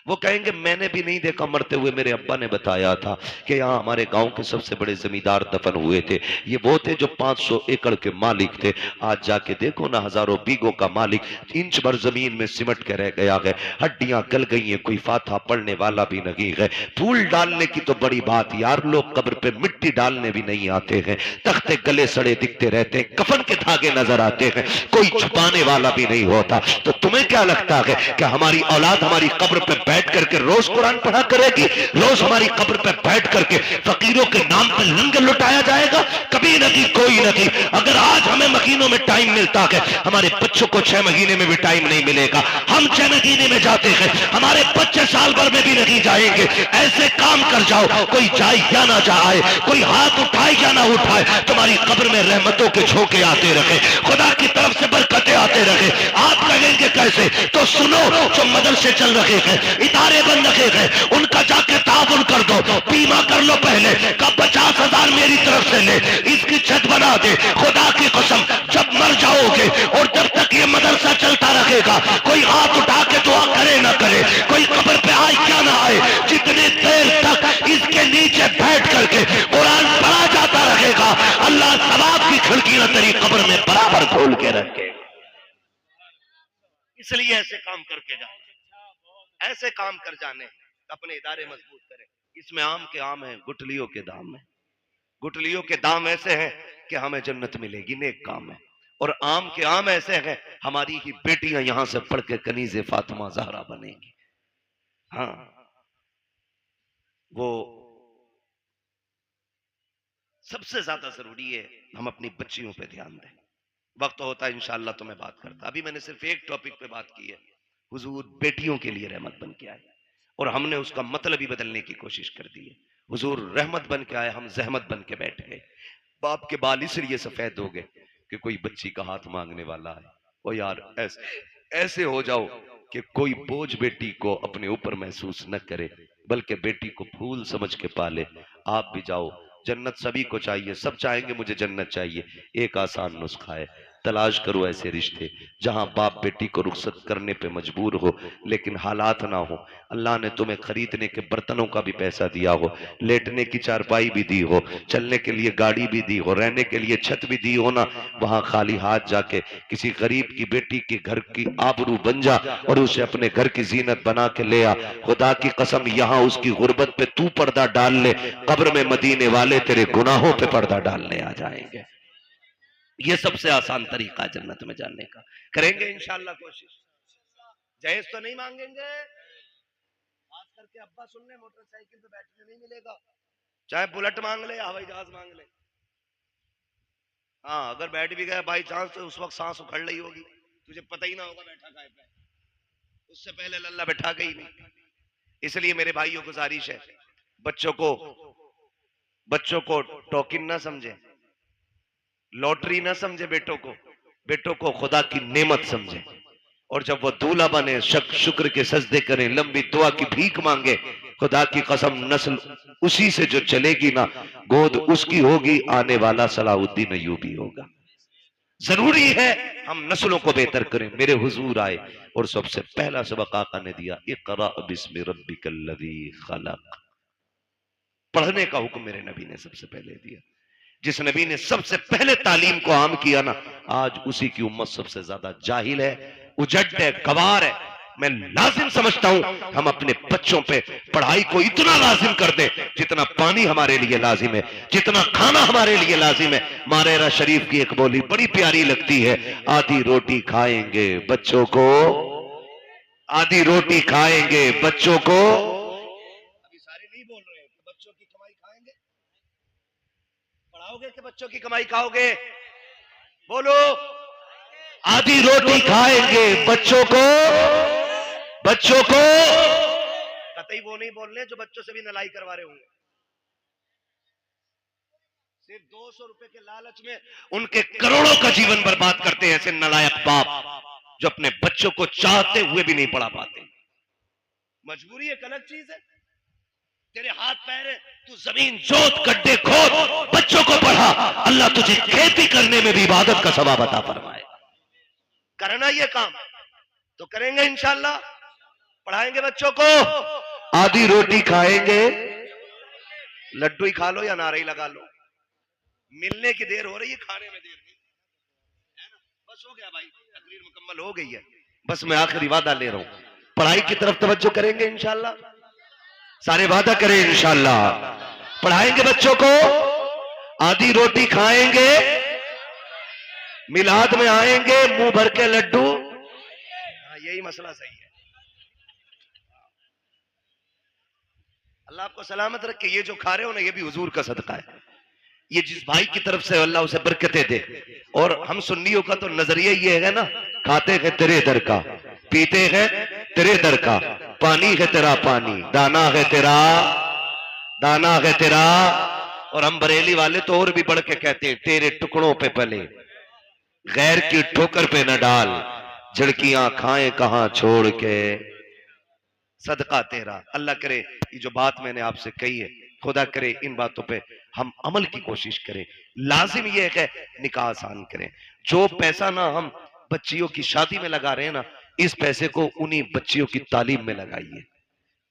वो कहेंगे मैंने भी नहीं देखा, मरते हुए मेरे अब्बा ने बताया था कि यहाँ हमारे गांव के सबसे बड़े जमींदार दफन हुए थे, ये वो थे जो 500 एकड़ के मालिक थे। आज जाके देखो ना, हजारों बीघों का मालिक इंच भर जमीन में सिमट के रह गया है, हड्डियां गल गई हैं, कोई फाथा पढ़ने वाला भी नहीं है। फूल डालने की तो बड़ी बात यार, लोग कब्र पे मिट्टी डालने भी नहीं आते हैं, तख्ते गले सड़े दिखते रहते हैं, कफन के धागे नजर आते हैं, कोई छुपाने वाला भी नहीं होता। तो तुम्हें क्या लगता है कि हमारी औलाद हमारी कब्र पे बैठ करके रोज कुरान पढ़ा करेगी, रोज हमारी कब्र पे बैठ करके फकीरों के नाम पे लंगर लुटाया जाएगा? कभी नहीं, कोई नहीं। अगर आज हमें महीनों में टाइम मिलता है, हमारे बच्चों को 6 महीने में भी टाइम नहीं मिलेगा। हम 6 महीने में जाते हैं, हमारे बच्चे साल भर में भी नहीं जाएंगे। ऐसे काम कर जाओ, कोई जाए या ना जाए, कोई हाथ उठाए या ना उठाए, तुम्हारी कब्र में रहमतों के झोंके आते रहे, खुदा की तरफ से बरकतें आते रहे। आप कहेंगे कैसे? तो सुनो, जो मदरसे चल रहे हैं, इदारे बन रखे हैं, उनका जाके ताउन कर दो, बीमा कर लो पहले का 50,000 मेरी तरफ से ले, इसकी छत बना दे। खुदा की कसम, जब मर जाओगे और जब तक ये मदरसा चलता रहेगा, कोई हाथ उठा के दुआ करे ना करे, कोई कब्र पे आए क्या ना आए, जितनी देर तक इसके नीचे बैठ करके कुरान पढ़ा जाता रहेगा, अल्लाह सवाब की खिड़कियां तेरी कब्र में बराबर खोल के रखे। इसलिए ऐसे काम करके जाओ, ऐसे काम कर जाने, अपने इदारे मजबूत करें। इसमें आम के आम है, गुठलियों के दाम है, गुठलियों के दाम ऐसे हैं कि हमें जन्नत मिलेगी, नेक काम है। और आम के आम ऐसे हैं, हमारी ही बेटियां यहां से पढ़ के कनीज़े फातिमा ज़हरा बनेंगी। हाँ, वो सबसे ज्यादा जरूरी है हम अपनी बच्चियों पे ध्यान दें। वक्त होता है इंशाअल्लाह तो मैं बात करता, अभी मैंने सिर्फ एक टॉपिक पे बात की है। हुजूर बेटियों के लिए रहमत बन के आए और हमने उसका मतलब ही बदलने की कोशिश कर दी है। हुजूर रहमत बन के आए, हम जहमत बन के बैठ गए। बाप के बाल इसलिए सफेद हो गए कि कोई बच्ची का हाथ मांगने वाला है। ओ यार, ऐसे हो जाओ कि कोई बोझ बेटी को अपने ऊपर महसूस न करे, बल्कि बेटी को फूल समझ के पाले। आप भी जाओ, जन्नत सभी को चाहिए, सब चाहेंगे मुझे जन्नत चाहिए। एक आसान नुस्खा है, तलाश करो ऐसे रिश्ते जहां बाप बेटी को रुखसत करने पे मजबूर हो, लेकिन हालात ना हो। अल्लाह ने तुम्हें खरीदने के बर्तनों का भी पैसा दिया हो, लेटने की चारपाई भी दी हो, चलने के लिए गाड़ी भी दी हो, रहने के लिए छत भी दी हो ना, वहां खाली हाथ जाके किसी गरीब की बेटी के घर की आबरू बन जा और उसे अपने घर की जीनत बना के ले आ। खुदा की कसम, यहाँ उसकी गुर्बत पे तू पर्दा डाल ले, कब्र में मदीने वाले तेरे गुनाहों पे पर्दा डालने आ जाएंगे। ये सबसे आसान तरीका है जन्नत में जाने का। करेंगे इंशाअल्लाह कोशिश। जहेज तो नहीं मांगेंगे, खास करके अब्बा सुन ले, मोटरसाइकिल पे बैठने नहीं मिलेगा, चाहे बुलेट मांग ले, हवाई जहाज मांग ले। हाँ, अगर बैठ भी गया बाई चांस तो उस वक्त सांस उखड़ रही होगी, तुझे पता ही ना होगा बैठा काहे पे, उससे पहले लल्ला बैठा गई नहीं। इसलिए मेरे भाइयों को गुजारिश है, बच्चों को टोकिन ना समझे, लॉटरी ना समझे, बेटों को खुदा की नेमत समझे। और जब वो दूल्हा बने, शुक्र के सजदे करें, लंबी दुआ की भीख मांगे। खुदा की कसम, नस्ल उसी से जो चलेगी ना, गोद उसकी होगी, आने वाला सलाहुद्दीन अय्यूबी होगा। जरूरी है हम नस्लों को बेहतर करें। मेरे हुजूर आए और सबसे पहला सबक आका ने दिया, इक़रा बिस्मि रब्बिकल्लज़ी खलक़। पढ़ने का हुक्म मेरे नबी ने सबसे पहले दिया। जिस नबी ने सबसे पहले तालीम को आम किया ना, आज उसी की उम्मत सबसे ज्यादा जाहिल है, उजट है, गवार है। मैं लाजिम समझता हूं हम अपने बच्चों पे पढ़ाई को इतना लाजिम कर दें जितना पानी हमारे लिए लाजिम है, जितना खाना हमारे लिए लाजिम है। मारेरा शरीफ की एक बोली बड़ी प्यारी लगती है, आधी रोटी खाएंगे बच्चों को, आधी रोटी खाएंगे बच्चों को। अभी सारे नहीं बोल रहे कि बच्चों की कमाई खाएंगे, पढ़ाओगे कि बच्चों की कमाई खाओगे? बोलो, आधी रोटी खाएंगे बच्चों को कतई वो नहीं बोल रहे जो बच्चों से भी नलाई करवा रहे होंगे। सिर्फ 200 रुपए के लालच में उनके करोड़ों का जीवन बर्बाद करते हैं ऐसे नालायक बाप जो अपने बच्चों को चाहते हुए भी नहीं पढ़ा पाते। मजबूरी एक अलग चीज है, तेरे हाथ पैर है, तू जमीन जोत गड्ढे खोद बच्चों को पढ़ा, अल्लाह तुझे खेती करने में भी इबादत का सवाब अता फरमाए। करना ये काम तो करेंगे इंशाल्लाह, पढ़ाएंगे बच्चों को, आधी रोटी खाएंगे, लड्डू ही खा लो या नारे ही लगा लो, मिलने की देर हो रही है, खाने में देर नहीं है ना। बस हो गया भाई, तकरीर मुकम्मल हो गई है, बस मैं आखिरी वादा ले रहा हूं, पढ़ाई की तरफ तवज्जो करेंगे इंशाल्लाह, सारे वादा करें इंशाल्लाह, पढ़ाएंगे बच्चों को, आधी रोटी खाएंगे, मिलाद में आएंगे, मुंह भर के लड्डू, यही मसला सही है। अल्लाह आपको सलामत रखे। ये जो खा रहे हो ना, ये भी हुजूर का सदका है, ये जिस भाई की तरफ से अल्लाह उसे बरकतें दे। और हम सुन्नियों का तो नजरिया ये है ना, खाते हैं तेरे दर का, पीते हैं तेरे दर का, पानी है तेरा पानी, दाना है तेरा, दाना है तेरा। और हम बरेली वाले तो और भी बढ़ के कहते हैं, तेरे टुकड़ों पे पले, गैर की ठोकर पे न डाल, झड़कियां खाएं कहां छोड़ के, सदका तेरा। अल्लाह करे ये जो बात मैंने आपसे कही है, खुदा करे इन बातों पे हम अमल की कोशिश करें। लाजिम ये है निकाह आसान करें। जो पैसा ना हम बच्चियों की शादी में लगा रहे हैं ना, इस पैसे को उन्हीं बच्चियों की तालीम में लगाइए,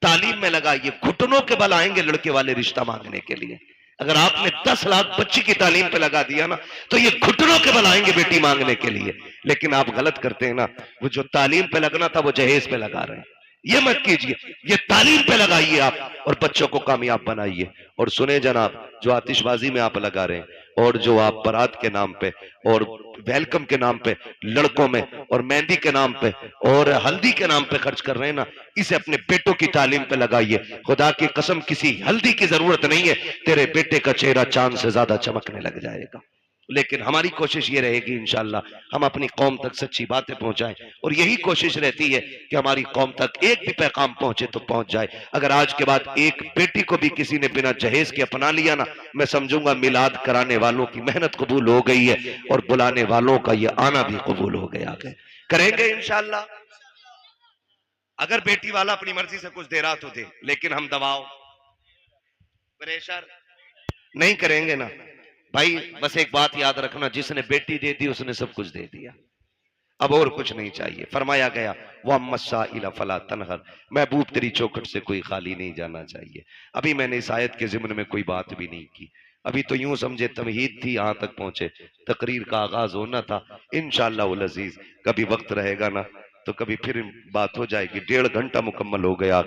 तालीम में लगाइए। घुटनों के बल आएंगे लड़के वाले रिश्ता मांगने के लिए। अगर आपने 10 लाख बच्ची की तालीम पे लगा दिया ना, तो ये घुटनों के बल आएंगे बेटी मांगने के लिए। लेकिन आप गलत करते हैं ना, वो जो तालीम पे लगना था वो जहेज पे लगा रहे हैं। ये मत कीजिए, ये तालीम पे लगाइए आप और बच्चों को कामयाब बनाइए। और सुने जनाब, जो आतिशबाजी में आप लगा रहे हैं और जो आप बारात के नाम पे और वेलकम के नाम पे लड़कों में और मेहंदी के नाम पे और हल्दी के नाम पे खर्च कर रहे हैं ना, इसे अपने बेटों की तालीम पे लगाइए। खुदा की कसम किसी हल्दी की जरूरत नहीं है, तेरे बेटे का चेहरा चांद से ज्यादा चमकने लग जाएगा। लेकिन हमारी कोशिश ये रहेगी इंशाल्लाह हम अपनी कौम तक सच्ची बातें पहुंचाएं। और यही कोशिश रहती है कि हमारी कौम तक एक भी पैगाम पहुंचे तो पहुंच जाए। अगर आज के बाद एक बेटी को भी किसी ने बिना जहेज के अपना लिया ना, मैं समझूंगा मिलाद कराने वालों की मेहनत कबूल हो गई है और बुलाने वालों का ये आना भी कबूल हो गया है। करेंगे इंशाल्लाह। अगर बेटी वाला अपनी मर्जी से कुछ दे रहा तो दे, लेकिन हम दबाव प्रेशर नहीं करेंगे ना भाई। बस एक बात याद रखना, जिसने बेटी दे दी उसने सब कुछ दे दिया, अब और कुछ नहीं चाहिए। फरमाया गया वह मस्सा इला फला तनहर, महबूब तेरी चौखट से कोई खाली नहीं जाना चाहिए। अभी मैंने इस आयत के जिम्न में कोई बात भी नहीं की, अभी तो यूं समझे तमहीद थी, यहां तक पहुंचे, तकरीर का आगाज होना था। इंशाअल्लाह उल अजीज कभी वक्त रहेगा ना तो कभी फिर बात हो जाएगी। 1.5 घंटा मुकम्मल हो गया।